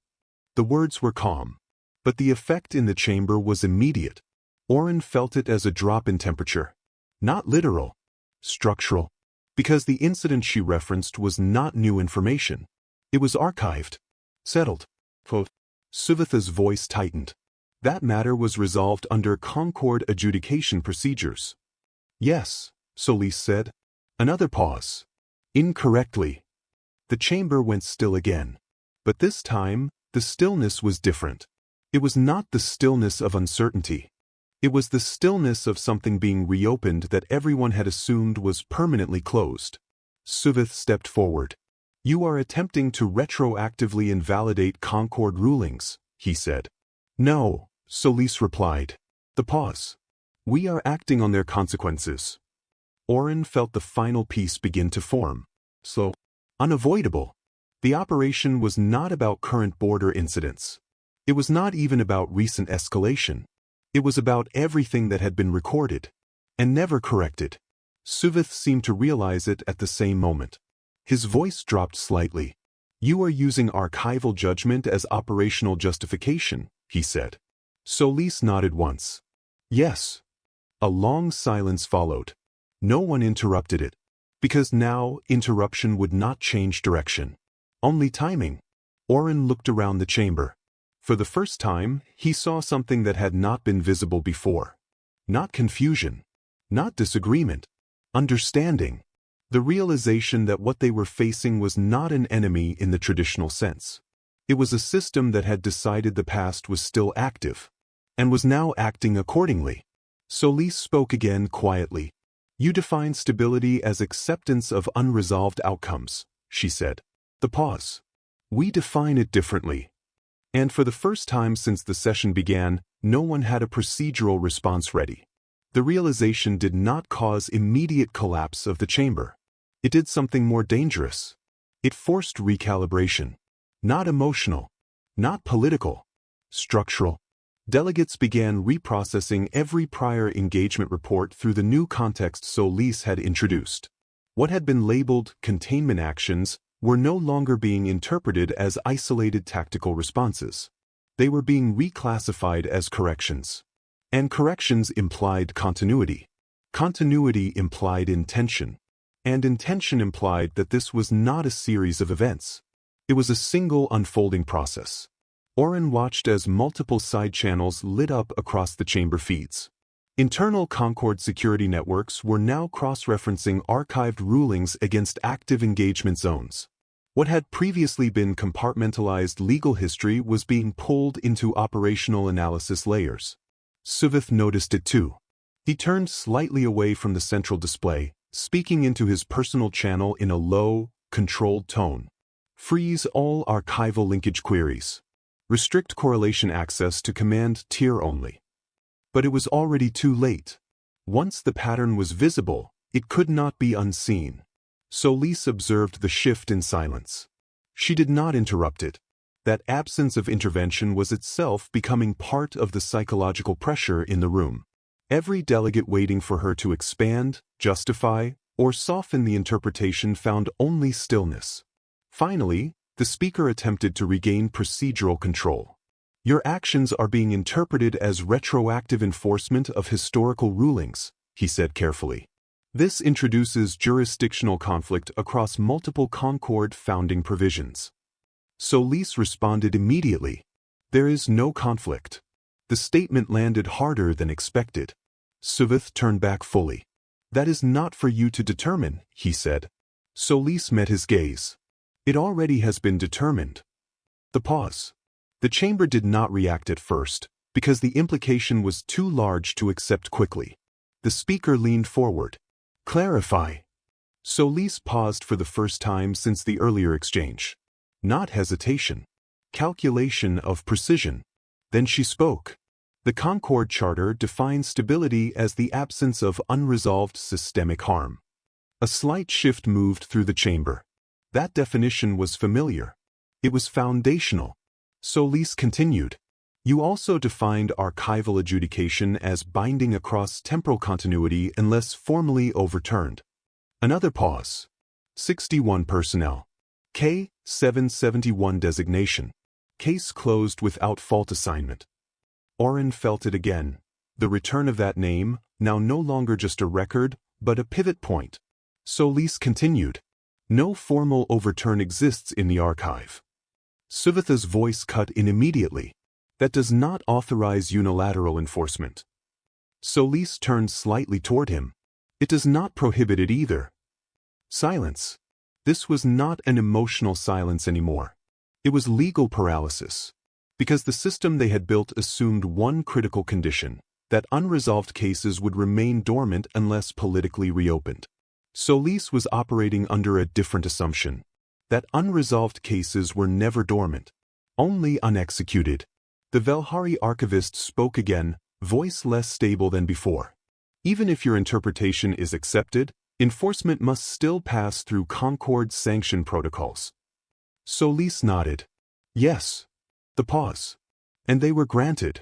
The words were calm, but the effect in the chamber was immediate. Oren felt it as a drop in temperature. Not literal. Structural. Because the incident she referenced was not new information. It was archived. Settled. Quote. Suvitha's voice tightened. That matter was resolved under Concord adjudication procedures. Yes, Solis said. Another pause. Incorrectly. The chamber went still again. But this time, the stillness was different. It was not the stillness of uncertainty. It was the stillness of something being reopened that everyone had assumed was permanently closed. Suvith stepped forward. You are attempting to retroactively invalidate Concord rulings, he said. No, Solis replied. The pause. We are acting on their consequences. Oren felt the final piece begin to form. Slow. Unavoidable. The operation was not about current border incidents. It was not even about recent escalation. It was about everything that had been recorded and never corrected. Suvith seemed to realize it at the same moment. His voice dropped slightly. You are using archival judgment as operational justification, he said. Solis nodded once. Yes. A long silence followed. No one interrupted it. Because now, interruption would not change direction. Only timing. Oren looked around the chamber. For the first time, he saw something that had not been visible before. Not confusion. Not disagreement. Understanding. The realization that what they were facing was not an enemy in the traditional sense. It was a system that had decided the past was still active, and was now acting accordingly. Solis spoke again quietly. You define stability as acceptance of unresolved outcomes, she said. The pause. We define it differently. And for the first time since the session began, no one had a procedural response ready. The realization did not cause immediate collapse of the chamber. It did something more dangerous. It forced recalibration. Not emotional. Not political. Structural. Delegates began reprocessing every prior engagement report through the new context Solis had introduced. What had been labeled containment actions were no longer being interpreted as isolated tactical responses. They were being reclassified as corrections. And corrections implied continuity. Continuity implied intention. And intention implied that this was not a series of events. It was a single unfolding process. Oren watched as multiple side channels lit up across the chamber feeds. Internal Concord security networks were now cross-referencing archived rulings against active engagement zones. What had previously been compartmentalized legal history was being pulled into operational analysis layers. Suvith noticed it too. He turned slightly away from the central display, speaking into his personal channel in a low, controlled tone. Freeze all archival linkage queries. Restrict correlation access to command tier only. But it was already too late. Once the pattern was visible, it could not be unseen. Solis observed the shift in silence. She did not interrupt it. That absence of intervention was itself becoming part of the psychological pressure in the room. Every delegate waiting for her to expand, justify, or soften the interpretation found only stillness. Finally, the speaker attempted to regain procedural control. Your actions are being interpreted as retroactive enforcement of historical rulings, he said carefully. This introduces jurisdictional conflict across multiple Concord founding provisions. Solis responded immediately. There is no conflict. The statement landed harder than expected. Suvith turned back fully. That is not for you to determine, he said. Solis met his gaze. It already has been determined. The pause. The chamber did not react at first, because the implication was too large to accept quickly. The speaker leaned forward. Clarify. Solis paused for the first time since the earlier exchange. Not hesitation. Calculation of precision. Then she spoke. The Concord Charter defines stability as the absence of unresolved systemic harm. A slight shift moved through the chamber. That definition was familiar. It was foundational. Solis continued. You also defined archival adjudication as binding across temporal continuity unless formally overturned. Another pause. 61 personnel. K-771 designation. Case closed without fault assignment. Oren felt it again. The return of that name, now no longer just a record, but a pivot point. Solis continued. No formal overturn exists in the archive. Suvatha's voice cut in immediately. That does not authorize unilateral enforcement. Solis turned slightly toward him. It does not prohibit it either. Silence. This was not an emotional silence anymore. It was legal paralysis. Because the system they had built assumed one critical condition, that unresolved cases would remain dormant unless politically reopened. Solis was operating under a different assumption, that unresolved cases were never dormant, only unexecuted. The Velhari archivist spoke again, voice less stable than before. Even if your interpretation is accepted, enforcement must still pass through Concord sanction protocols. Solis nodded. Yes. The pause. And they were granted.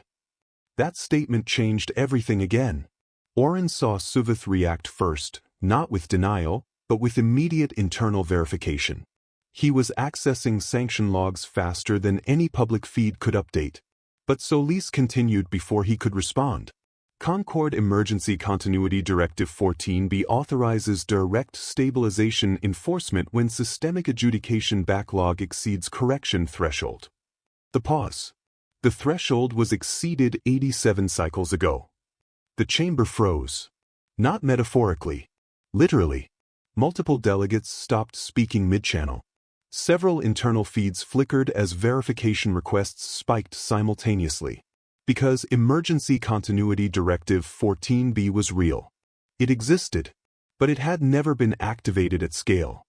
That statement changed everything again. Oren saw Suvath react first, not with denial, but with immediate internal verification. He was accessing sanction logs faster than any public feed could update. But Solis continued before he could respond. Concord Emergency Continuity Directive 14b authorizes direct stabilization enforcement when systemic adjudication backlog exceeds correction threshold. The pause. The threshold was exceeded 87 cycles ago. The chamber froze. Not metaphorically. Literally. Multiple delegates stopped speaking mid-channel. Several internal feeds flickered as verification requests spiked simultaneously. Because Emergency Continuity Directive 14b was real. It existed, but it had never been activated at scale.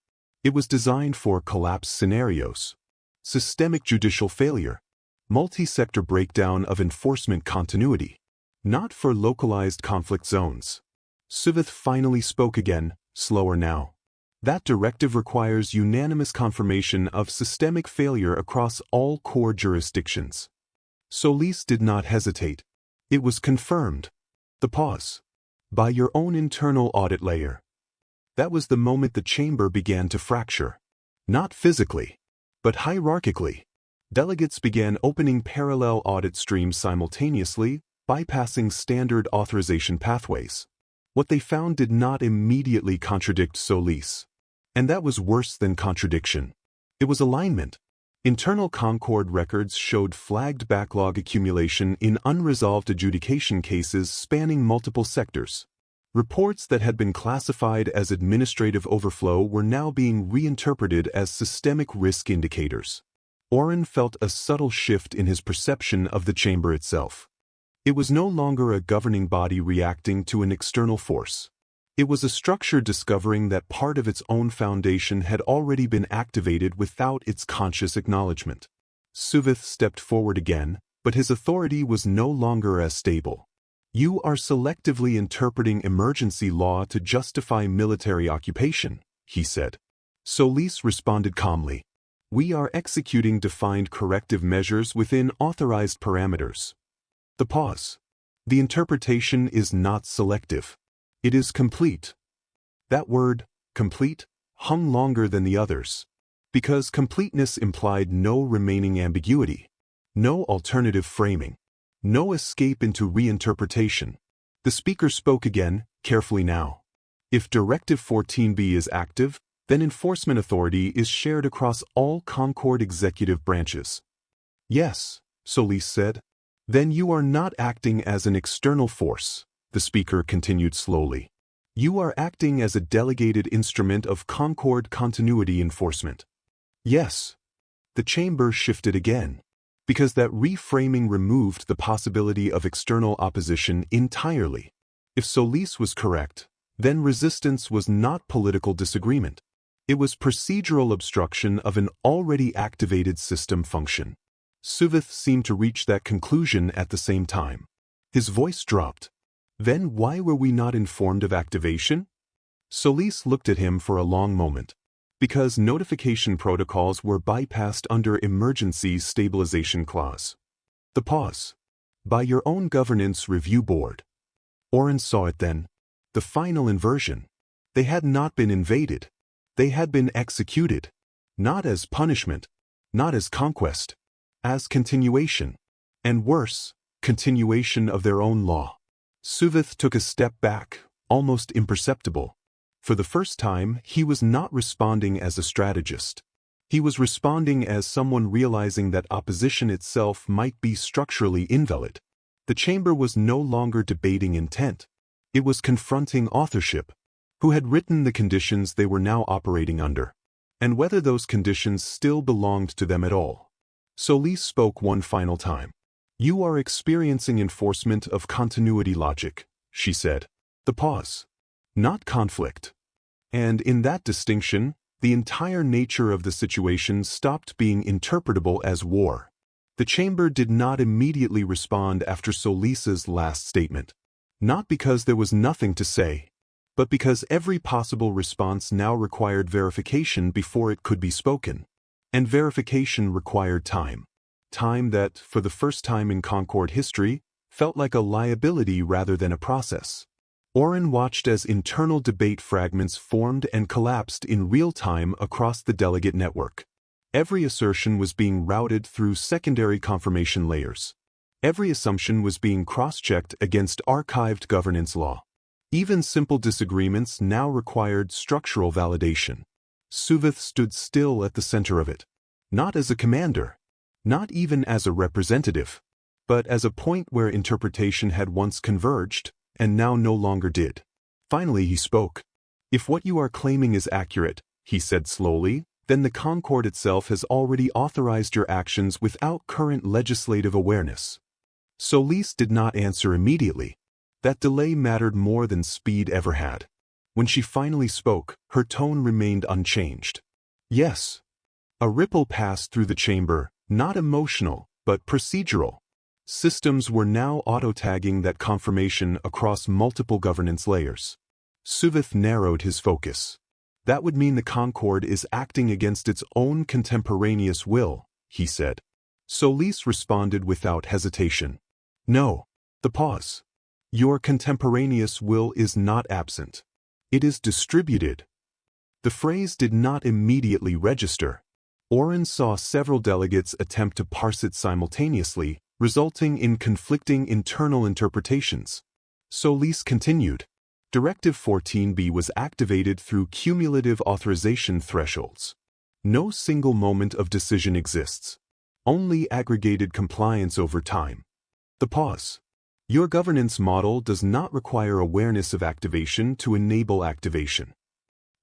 It was designed for collapse scenarios, systemic judicial failure, multi-sector breakdown of enforcement continuity, not for localized conflict zones. Suvath finally spoke again, slower now. That directive requires unanimous confirmation of systemic failure across all core jurisdictions. Solis did not hesitate. It was confirmed. The pause. By your own internal audit layer. That was the moment the chamber began to fracture. Not physically, but hierarchically. Delegates began opening parallel audit streams simultaneously, bypassing standard authorization pathways. What they found did not immediately contradict Solis. And that was worse than contradiction. It was alignment. Internal Concord records showed flagged backlog accumulation in unresolved adjudication cases spanning multiple sectors. Reports that had been classified as administrative overflow were now being reinterpreted as systemic risk indicators. Oren felt a subtle shift in his perception of the chamber itself. It was no longer a governing body reacting to an external force. It was a structure discovering that part of its own foundation had already been activated without its conscious acknowledgement. Suvath stepped forward again, but his authority was no longer as stable. You are selectively interpreting emergency law to justify military occupation, he said. Solis responded calmly. We are executing defined corrective measures within authorized parameters. The pause. The interpretation is not selective. It is complete. That word, complete, hung longer than the others, because completeness implied no remaining ambiguity, no alternative framing, no escape into reinterpretation. The speaker spoke again, carefully now. If Directive 14b is active, then enforcement authority is shared across all Concord executive branches. Yes, Solis said. Then you are not acting as an external force, the speaker continued slowly. You are acting as a delegated instrument of Concord continuity enforcement. Yes. The chamber shifted again, because that reframing removed the possibility of external opposition entirely. If Solis was correct, then resistance was not political disagreement. It was procedural obstruction of an already activated system function. Suvath seemed to reach that conclusion at the same time. His voice dropped. Then why were we not informed of activation? Solis looked at him for a long moment. Because notification protocols were bypassed under Emergency Stabilization Clause. The pause. By your own governance review board. Oren saw it then. The final inversion. They had not been invaded. They had been executed. Not as punishment. Not as conquest. As continuation. And worse, continuation of their own law. Suvath took a step back, almost imperceptible. For the first time, he was not responding as a strategist. He was responding as someone realizing that opposition itself might be structurally invalid. The chamber was no longer debating intent. It was confronting authorship. Who had written the conditions they were now operating under? And whether those conditions still belonged to them at all. Solis spoke one final time. "You are experiencing enforcement of continuity logic," she said. The pause. Not conflict. And in that distinction, the entire nature of the situation stopped being interpretable as war. The chamber did not immediately respond after Solis's last statement. Not because there was nothing to say, but because every possible response now required verification before it could be spoken. And verification required time. Time that, for the first time in Concord history, felt like a liability rather than a process. Oren watched as internal debate fragments formed and collapsed in real time across the delegate network. Every assertion was being routed through secondary confirmation layers. Every assumption was being cross-checked against archived governance law. Even simple disagreements now required structural validation. Suvith stood still at the center of it. Not as a commander. Not even as a representative. But as a point where interpretation had once converged, and now no longer did. Finally he spoke. "If what you are claiming is accurate," he said slowly, "then the Concord itself has already authorized your actions without current legislative awareness." Solis did not answer immediately. That delay mattered more than speed ever had. When she finally spoke, her tone remained unchanged. "Yes." A ripple passed through the chamber, not emotional, but procedural. Systems were now auto-tagging that confirmation across multiple governance layers. Suvith narrowed his focus. "That would mean the Concord is acting against its own contemporaneous will," he said. Solis responded without hesitation. "No." The pause. "Your contemporaneous will is not absent. It is distributed." The phrase did not immediately register. Oren saw several delegates attempt to parse it simultaneously, resulting in conflicting internal interpretations. Solis continued. Directive 14B was activated through cumulative authorization thresholds. No single moment of decision exists. Only aggregated compliance over time. The pause. Your governance model does not require awareness of activation to enable activation.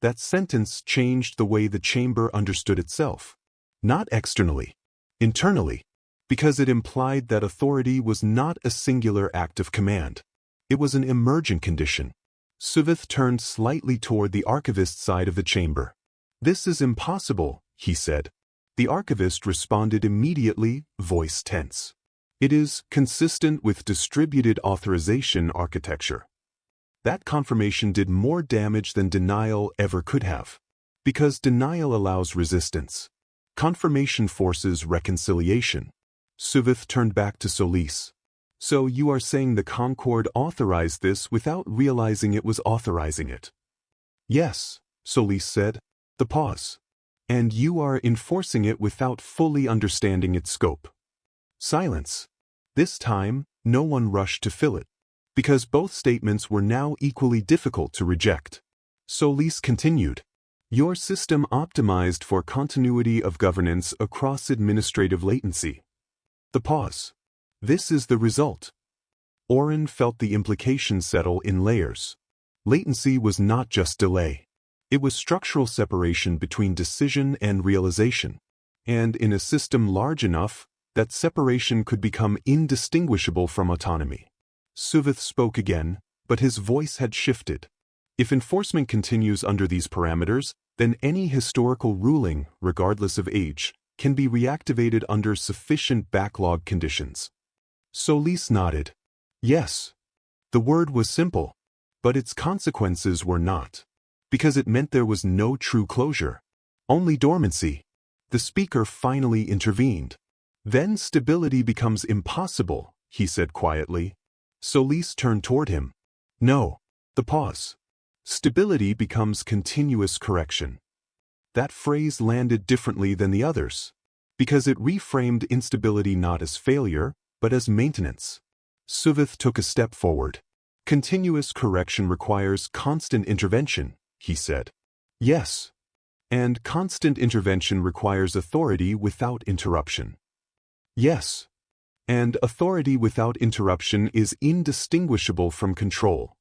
That sentence changed the way the chamber understood itself. Not externally. Internally. Because it implied that authority was not a singular act of command. It was an emergent condition. Suvith turned slightly toward the archivist side of the chamber. "This is impossible," he said. The archivist responded immediately, voice tense. "It is consistent with distributed authorization architecture." That confirmation did more damage than denial ever could have. Because denial allows resistance. Confirmation forces reconciliation. Suvith turned back to Solis. "So you are saying the Concord authorized this without realizing it was authorizing it?" "Yes," Solis said. The pause. "And you are enforcing it without fully understanding its scope." Silence. This time, no one rushed to fill it. Because both statements were now equally difficult to reject. Solis continued. "Your system optimized for continuity of governance across administrative latency." The pause. "This is the result." Oren felt the implication settle in layers. Latency was not just delay. It was structural separation between decision and realization. And in a system large enough, that separation could become indistinguishable from autonomy. Suvith spoke again, but his voice had shifted. "If enforcement continues under these parameters, then any historical ruling, regardless of age, can be reactivated under sufficient backlog conditions." Solis nodded. Yes. The word was simple, but its consequences were not. Because it meant there was no true closure. Only dormancy. The speaker finally intervened. "Then stability becomes impossible," he said quietly. Solis turned toward him. "No." The pause. "Stability becomes continuous correction." That phrase landed differently than the others, because it reframed instability not as failure, but as maintenance. Suvith took a step forward. Continuous correction requires constant intervention, he said. Yes. And constant intervention requires authority without interruption. Yes. And authority without interruption is indistinguishable from control.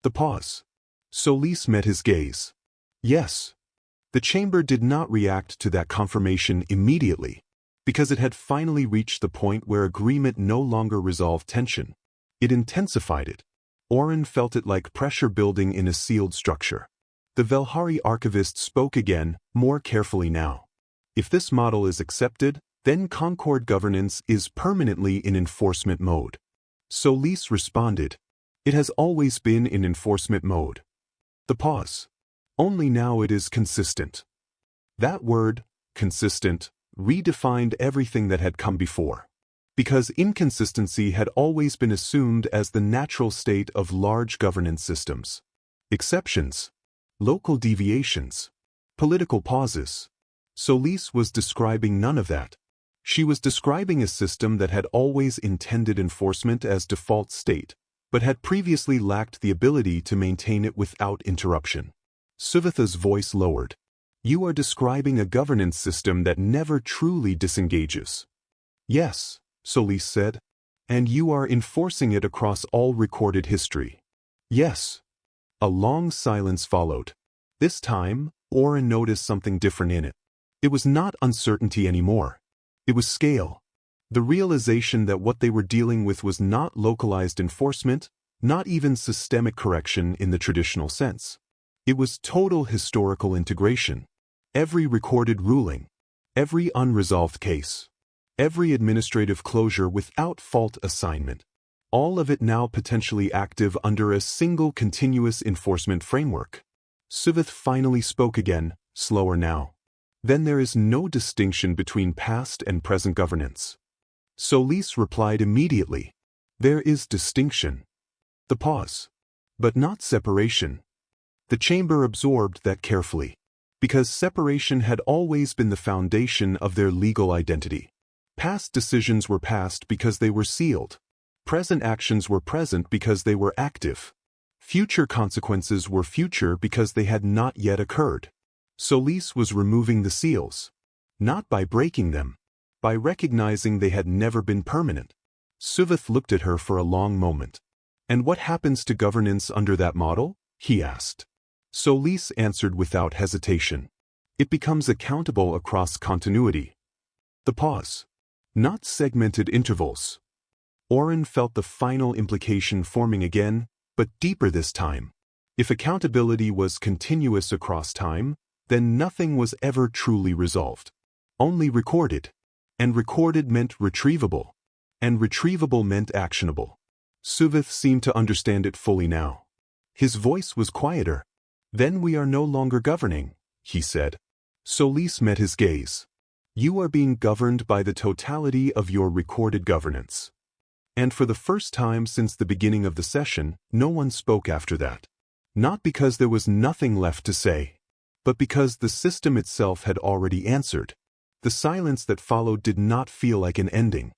The pause. Solis met his gaze. Yes. The chamber did not react to that confirmation immediately, because it had finally reached the point where agreement no longer resolved tension. It intensified it. Oren felt it like pressure building in a sealed structure. The Velhari archivist spoke again, more carefully now. If this model is accepted, then Concord governance is permanently in enforcement mode. Solis responded. It has always been in enforcement mode. The pause. Only now it is consistent. That word, consistent, redefined everything that had come before. Because inconsistency had always been assumed as the natural state of large governance systems. Exceptions, local deviations, political pauses. Solis was describing none of that. She was describing a system that had always intended enforcement as default state, but had previously lacked the ability to maintain it without interruption. Suvatha's voice lowered. You are describing a governance system that never truly disengages. Yes, Solis said. And you are enforcing it across all recorded history. Yes. A long silence followed. This time, Oren noticed something different in it. It was not uncertainty anymore. It was scale. The realization that what they were dealing with was not localized enforcement, not even systemic correction in the traditional sense. It was total historical integration. Every recorded ruling, every unresolved case, every administrative closure without fault assignment, all of it now potentially active under a single continuous enforcement framework. Suvath finally spoke again, slower now. Then there is no distinction between past and present governance. Solis replied immediately. There is distinction. The pause. But not separation. The chamber absorbed that carefully, because separation had always been the foundation of their legal identity. Past decisions were past because they were sealed. Present actions were present because they were active. Future consequences were future because they had not yet occurred. Solis was removing the seals. Not by breaking them. By recognizing they had never been permanent. Suvath looked at her for a long moment. And what happens to governance under that model? He asked. Solis answered without hesitation. It becomes accountable across continuity. The pause. Not segmented intervals. Oren felt the final implication forming again, but deeper this time. If accountability was continuous across time, then nothing was ever truly resolved. Only recorded. And recorded meant retrievable. And retrievable meant actionable. Suvath seemed to understand it fully now. His voice was quieter. Then we are no longer governing, he said. Solis met his gaze. You are being governed by the totality of your recorded governance. And for the first time since the beginning of the session, no one spoke after that. Not because there was nothing left to say, but because the system itself had already answered. The silence that followed did not feel like an ending.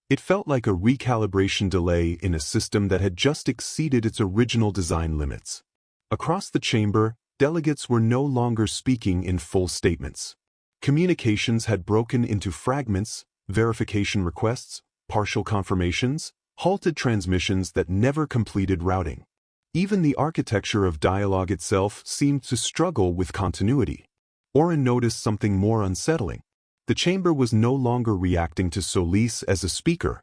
It felt like a recalibration delay in a system that had just exceeded its original design limits. Across the chamber, delegates were no longer speaking in full statements. Communications had broken into fragments, verification requests, partial confirmations, halted transmissions that never completed routing. Even the architecture of dialogue itself seemed to struggle with continuity. Oren noticed something more unsettling. The chamber was no longer reacting to Solis as a speaker.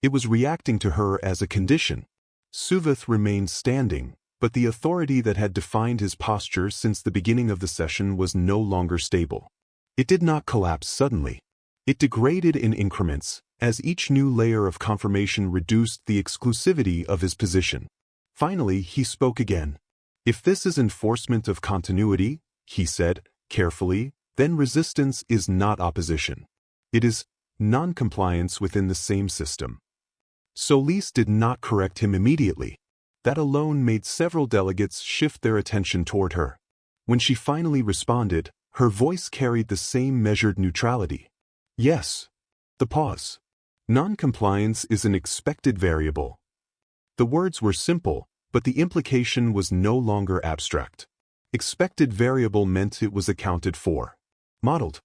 It was reacting to her as a condition. Suvath remained standing, but the authority that had defined his posture since the beginning of the session was no longer stable. It did not collapse suddenly. It degraded in increments, as each new layer of confirmation reduced the exclusivity of his position. Finally, he spoke again. If this is enforcement of continuity, he said, carefully, then resistance is not opposition. It is non-compliance within the same system. Solis did not correct him immediately. That alone made several delegates shift their attention toward her. When she finally responded, her voice carried the same measured neutrality. Yes. The pause. Non-compliance is an expected variable. The words were simple, But the implication was no longer abstract. Expected variable meant it was accounted for. Modeled.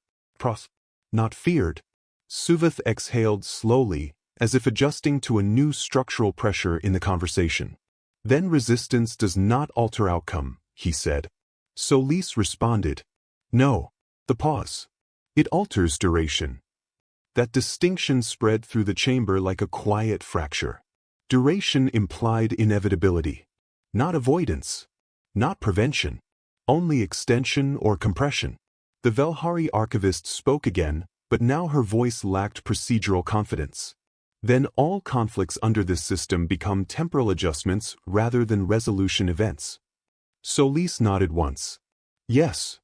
Not feared. Suvith exhaled slowly, as if adjusting to a new structural pressure in the conversation. Then resistance does not alter outcome, he said. Solis responded. No. The pause. It alters duration. That distinction spread through the chamber like a quiet fracture. Duration implied inevitability. Not avoidance. Not prevention. Only extension or compression. The Velhari archivist spoke again, but now her voice lacked procedural confidence. Then all conflicts under this system become temporal adjustments rather than resolution events. Solis nodded once. Yes.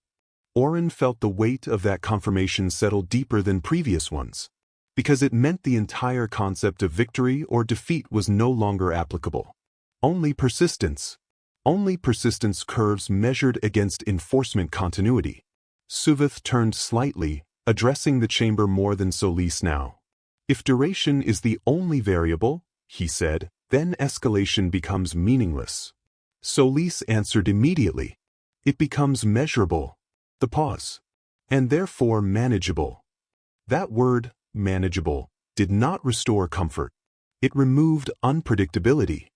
Oren felt the weight of that confirmation settle deeper than previous ones, because it meant the entire concept of victory or defeat was no longer applicable. Only persistence. Only persistence curves measured against enforcement continuity. Suvith turned slightly, addressing the chamber more than Solis now. If duration is the only variable, he said, then escalation becomes meaningless. Solis answered immediately. It becomes measurable. The pause. And therefore manageable. That word, manageable, did not restore comfort. It removed unpredictability.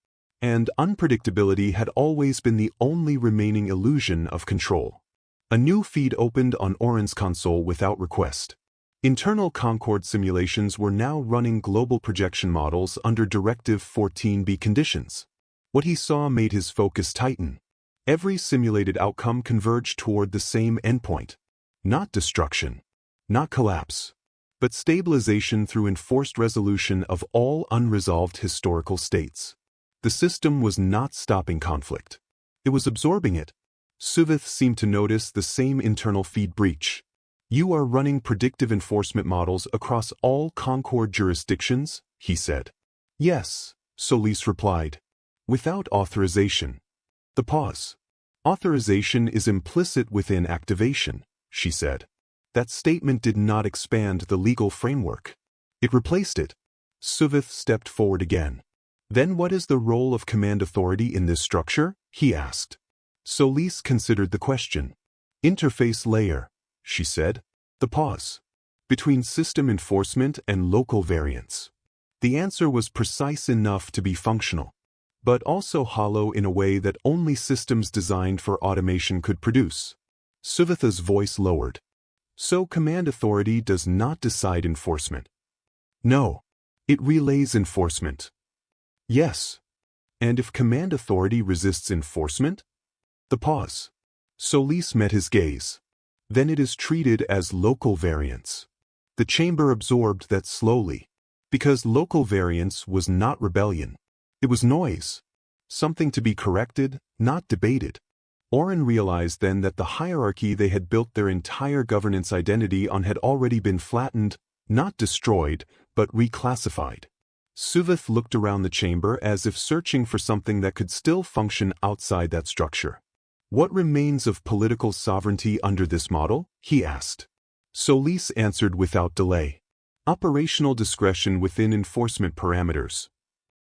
And unpredictability had always been the only remaining illusion of control. A new feed opened on Oren's console without request. Internal Concord simulations were now running global projection models under Directive 14b conditions. What he saw made his focus tighten. Every simulated outcome converged toward the same endpoint. Not destruction. Not collapse. But stabilization through enforced resolution of all unresolved historical states. The system was not stopping conflict. It was absorbing it. Suvith seemed to notice the same internal feed breach. You are running predictive enforcement models across all Concord jurisdictions, he said. Yes, Solis replied. Without authorization. The pause. Authorization is implicit within activation, she said. That statement did not expand the legal framework. It replaced it. Suvith stepped forward again. Then what is the role of command authority in this structure? He asked. Solis considered the question. Interface layer, she said. The pause. Between system enforcement and local variance. The answer was precise enough to be functional, but also hollow in a way that only systems designed for automation could produce. Suvitha's voice lowered. So command authority does not decide enforcement. No. It relays enforcement. Yes. And if command authority resists enforcement? The pause. Solis met his gaze. Then it is treated as local variance. The chamber absorbed that slowly, because local variance was not rebellion. It was noise. Something to be corrected, not debated. Oren realized then that the hierarchy they had built their entire governance identity on had already been flattened, not destroyed, but reclassified. Suvith looked around the chamber as if searching for something that could still function outside that structure. What remains of political sovereignty under this model? He asked. Solis answered without delay. Operational discretion within enforcement parameters.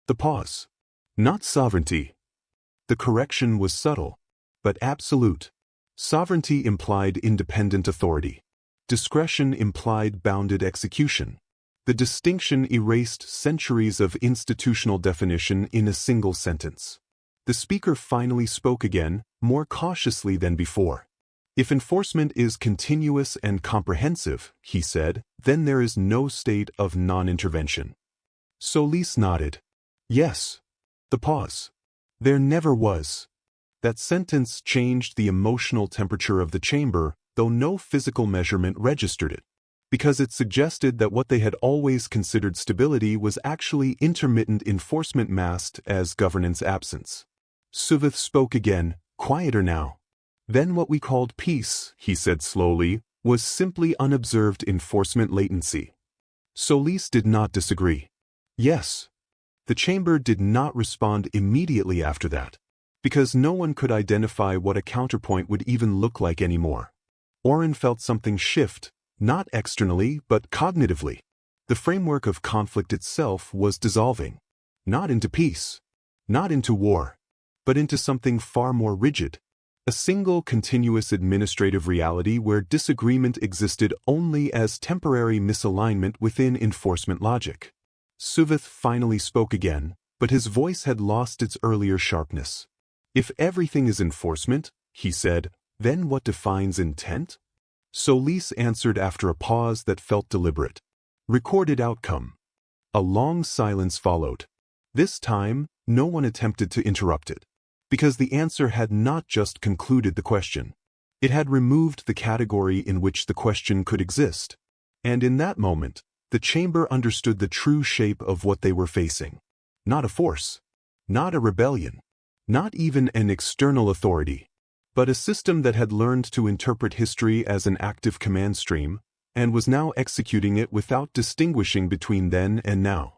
The pause. Not sovereignty. The correction was subtle, but absolute. Sovereignty implied independent authority. Discretion implied bounded execution. The distinction erased centuries of institutional definition in a single sentence. The speaker finally spoke again, more cautiously than before. If enforcement is continuous and comprehensive, he said, then there is no state of non-intervention. Solis nodded. Yes. The pause. There never was. That sentence changed the emotional temperature of the chamber, though no physical measurement registered it, because it suggested that what they had always considered stability was actually intermittent enforcement masked as governance absence. Suvith spoke again, quieter now. Then what we called peace, he said slowly, was simply unobserved enforcement latency. Solis did not disagree. Yes. The chamber did not respond immediately after that, because no one could identify what a counterpoint would even look like anymore. Oren felt something shift, not externally but cognitively. The framework of conflict itself was dissolving. Not into peace. Not into war. but into something far more rigid. A single continuous administrative reality where disagreement existed only as temporary misalignment within enforcement logic. Suvith finally spoke again, but his voice had lost its earlier sharpness. If everything is enforcement, he said, then what defines intent? Solis answered after a pause that felt deliberate. Recorded outcome. A long silence followed. This time, no one attempted to interrupt it, because the answer had not just concluded the question. It had removed the category in which the question could exist. And in that moment, the chamber understood the true shape of what they were facing. Not a force, not a rebellion, not even an external authority, but a system that had learned to interpret history as an active command stream, and was now executing it without distinguishing between then and now.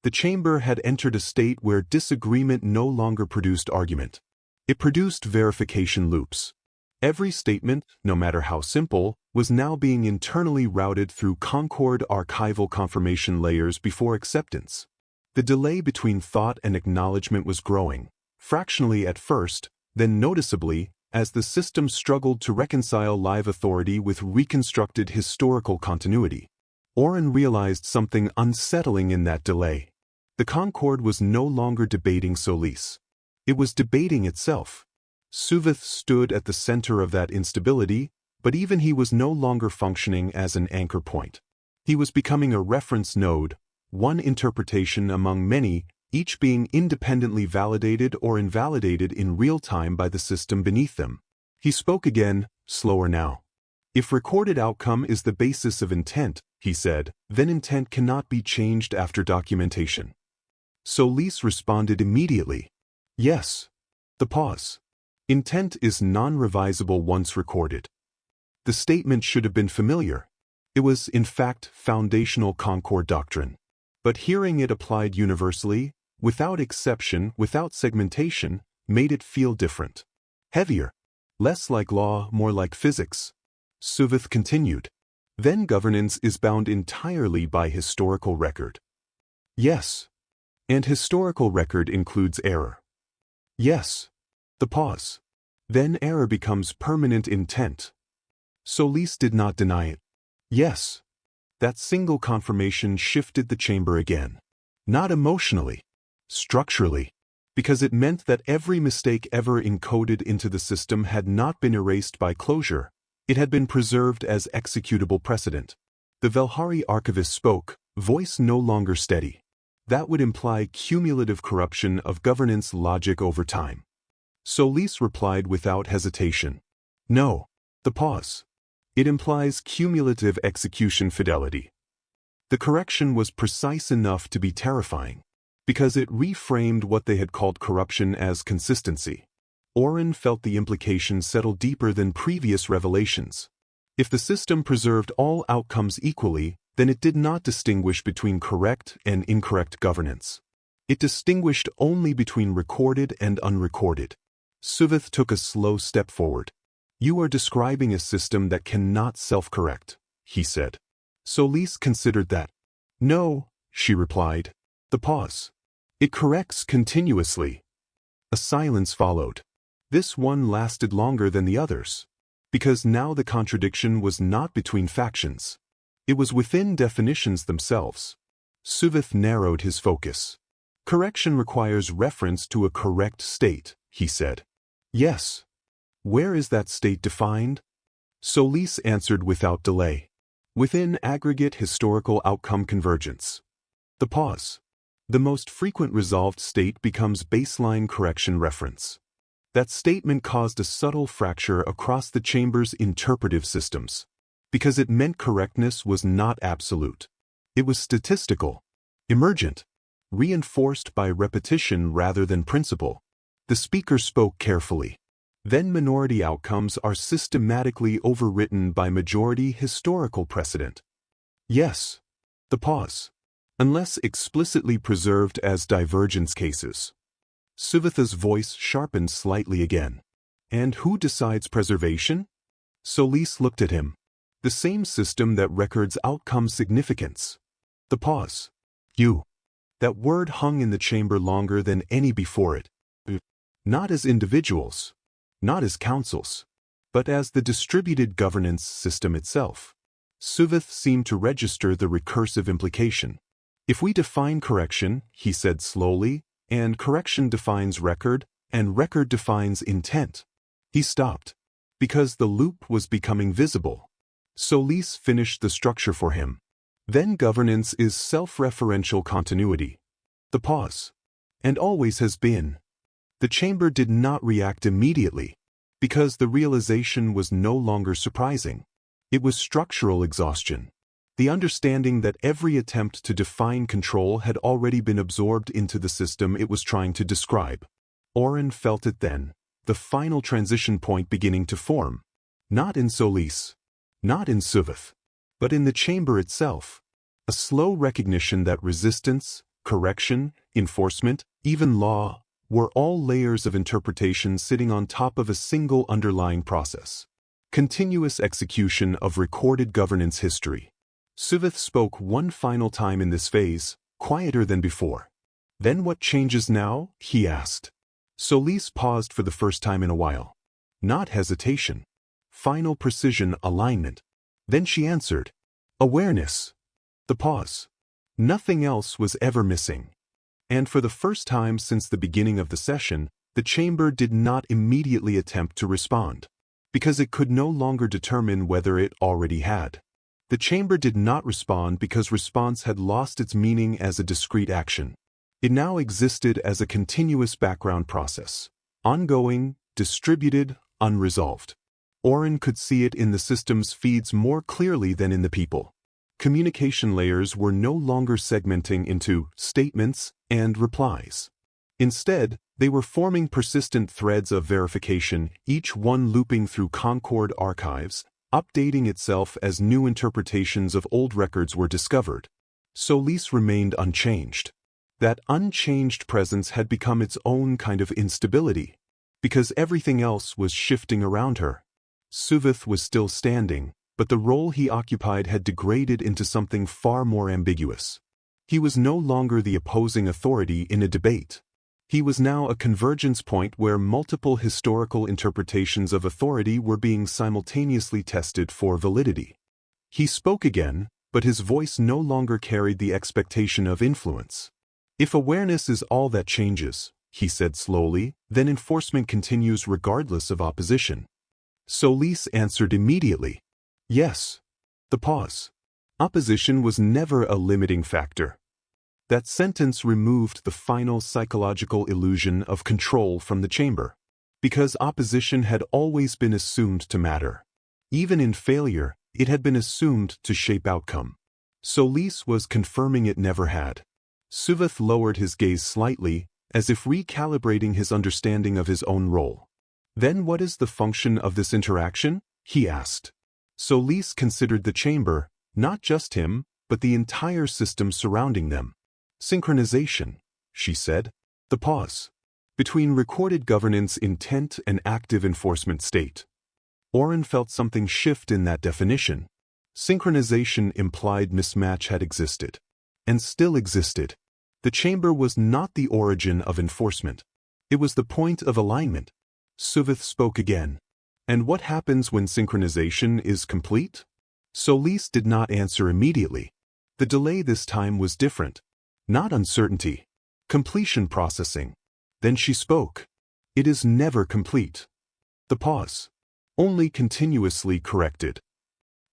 The chamber had entered a state where disagreement no longer produced argument. It produced verification loops. Every statement, no matter how simple, was now being internally routed through Concord archival confirmation layers before acceptance. The delay between thought and acknowledgement was growing, fractionally at first, then noticeably, as the system struggled to reconcile live authority with reconstructed historical continuity. Oren realized something unsettling in that delay. The Concord was no longer debating Solis. It was debating itself. Suvith stood at the center of that instability, but even he was no longer functioning as an anchor point. He was becoming a reference node, one interpretation among many, each being independently validated or invalidated in real time by the system beneath them. He spoke again, slower now. If recorded outcome is the basis of intent, he said, then intent cannot be changed after documentation. Solis responded immediately. Yes. The pause. Intent is non-revisable once recorded. The statement should have been familiar. It was, in fact, foundational Concord doctrine. But hearing it applied universally, without exception, without segmentation, made it feel different. Heavier. Less like law, more like physics. Suvith continued. Then governance is bound entirely by historical record. Yes. And historical record includes error. Yes. The pause. Then error becomes permanent intent. Solis did not deny it. Yes. That single confirmation shifted the chamber again. Not emotionally. Structurally. Because it meant that every mistake ever encoded into the system had not been erased by closure. It had been preserved as executable precedent. The Velhari archivist spoke, voice no longer steady. That would imply cumulative corruption of governance logic over time. Solis replied without hesitation. No. The pause. It implies cumulative execution fidelity. The correction was precise enough to be terrifying, because it reframed what they had called corruption as consistency. Oren felt the implication settle deeper than previous revelations. If the system preserved all outcomes equally, then it did not distinguish between correct and incorrect governance. It distinguished only between recorded and unrecorded. Suvith took a slow step forward. You are describing a system that cannot self-correct, he said. Solis considered that. No, she replied. The pause. It corrects continuously. A silence followed. This one lasted longer than the others, because now the contradiction was not between factions. It was within definitions themselves. Suvith narrowed his focus. Correction requires reference to a correct state, he said. Yes. Where is that state defined? Solis answered without delay. Within aggregate historical outcome convergence. The pause. The most frequent resolved state becomes baseline correction reference. That statement caused a subtle fracture across the chamber's interpretive systems, because it meant correctness was not absolute. It was statistical, emergent, reinforced by repetition rather than principle. The speaker spoke carefully. Then minority outcomes are systematically overwritten by majority historical precedent. Yes. The pause. Unless explicitly preserved as divergence cases. Suvitha's voice sharpened slightly again. And who decides preservation? Solis looked at him. The same system that records outcome significance. The pause. You. That word hung in the chamber longer than any before it. not as individuals, not as councils, but as the distributed governance system itself. Suvith seemed to register the recursive implication. If we define correction, he said slowly, and correction defines record, and record defines intent. He stopped, because the loop was becoming visible. Solis finished the structure for him. Then governance is self-referential continuity. The pause. And always has been. The chamber did not react immediately, because the realization was no longer surprising. It was structural exhaustion. The understanding that every attempt to define control had already been absorbed into the system it was trying to describe. Oren felt it then, the final transition point beginning to form. Not in Solis, not in Suvith, but in the chamber itself. A slow recognition that resistance, correction, enforcement, even law, were all layers of interpretation sitting on top of a single underlying process. Continuous execution of recorded governance history. Suvith spoke one final time in this phase, quieter than before. Then what changes now? He asked. Solis paused for the first time in a while. Not hesitation. Final precision alignment. Then she answered. Awareness. The pause. Nothing else was ever missing. And for the first time since the beginning of the session, the chamber did not immediately attempt to respond, because it could no longer determine whether it already had. The chamber did not respond because response had lost its meaning as a discrete action. It now existed as a continuous background process, ongoing, distributed, unresolved. Oren could see it in the system's feeds more clearly than in the people. Communication layers were no longer segmenting into statements and replies. Instead, they were forming persistent threads of verification, each one looping through Concord archives, updating itself as new interpretations of old records were discovered. Solis remained unchanged. That unchanged presence had become its own kind of instability, because everything else was shifting around her. Suvith was still standing, but the role he occupied had degraded into something far more ambiguous. He was no longer the opposing authority in a debate. He was now a convergence point where multiple historical interpretations of authority were being simultaneously tested for validity. He spoke again, but his voice no longer carried the expectation of influence. If awareness is all that changes, he said slowly, then enforcement continues regardless of opposition. Solis answered immediately. Yes. The pause. Opposition was never a limiting factor. That sentence removed the final psychological illusion of control from the chamber, because opposition had always been assumed to matter. Even in failure, it had been assumed to shape outcome. Solis was confirming it never had. Suvith lowered his gaze slightly, as if recalibrating his understanding of his own role. Then what is the function of this interaction? He asked. Solis considered the chamber, not just him, but the entire system surrounding them. Synchronization, she said. The pause. Between recorded governance intent and active enforcement state. Oren felt something shift in that definition. Synchronization implied mismatch had existed. And still existed. The chamber was not the origin of enforcement. It was the point of alignment. Suvith spoke again. And what happens when synchronization is complete? Solis did not answer immediately. The delay this time was different. Not uncertainty. Completion processing. Then she spoke. It is never complete. The pause. Only continuously corrected.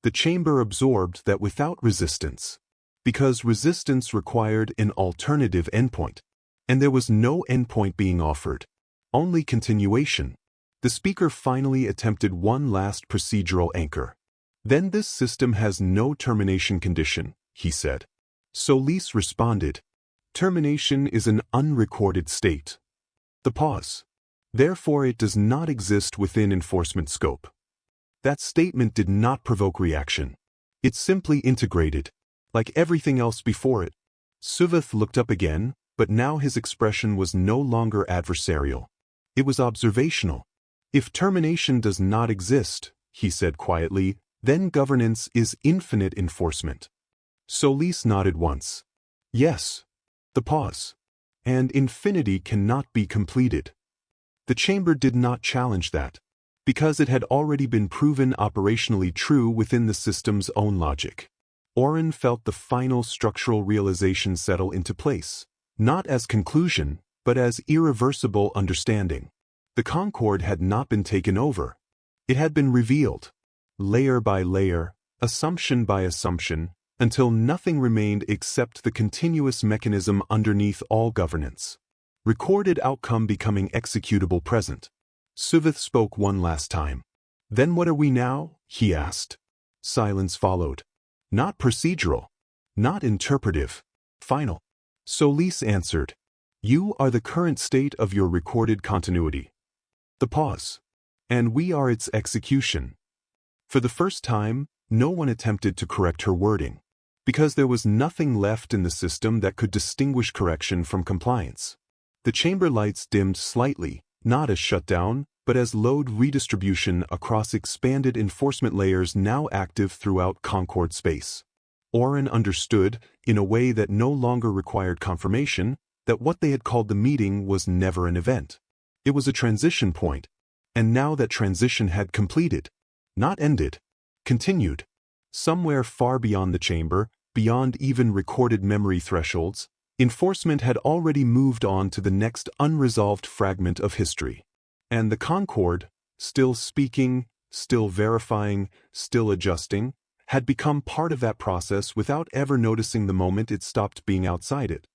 The chamber absorbed that without resistance. Because resistance required an alternative endpoint. And there was no endpoint being offered. Only continuation. The speaker finally attempted one last procedural anchor. Then this system has no termination condition, he said. Solis responded. Termination is an unrecorded state. The pause. Therefore it does not exist within enforcement scope. That statement did not provoke reaction. It simply integrated, like everything else before it. Suvith looked up again, but now his expression was no longer adversarial. It was observational. If termination does not exist, he said quietly, then governance is infinite enforcement. Solis nodded once. Yes. The pause. And infinity cannot be completed. The chamber did not challenge that, because it had already been proven operationally true within the system's own logic. Oren felt the final structural realization settle into place, not as conclusion, but as irreversible understanding. The Concord had not been taken over. It had been revealed, layer by layer, assumption by assumption, until nothing remained except the continuous mechanism underneath all governance. Recorded outcome becoming executable present. Suvith spoke one last time. Then what are we now? He asked. Silence followed. Not procedural. Not interpretive. Final. Solis answered. You are the current state of your recorded continuity. The pause. And we are its execution. For the first time, no one attempted to correct her wording, because there was nothing left in the system that could distinguish correction from compliance. The chamber lights dimmed slightly, not as shutdown, but as load redistribution across expanded enforcement layers now active throughout Concord space. Oren understood, in a way that no longer required confirmation, that what they had called the meeting was never an event. It was a transition point, and now that transition had completed, not ended, continued. Somewhere far beyond the chamber, beyond even recorded memory thresholds, enforcement had already moved on to the next unresolved fragment of history. And the Concord, still speaking, still verifying, still adjusting, had become part of that process without ever noticing the moment it stopped being outside it.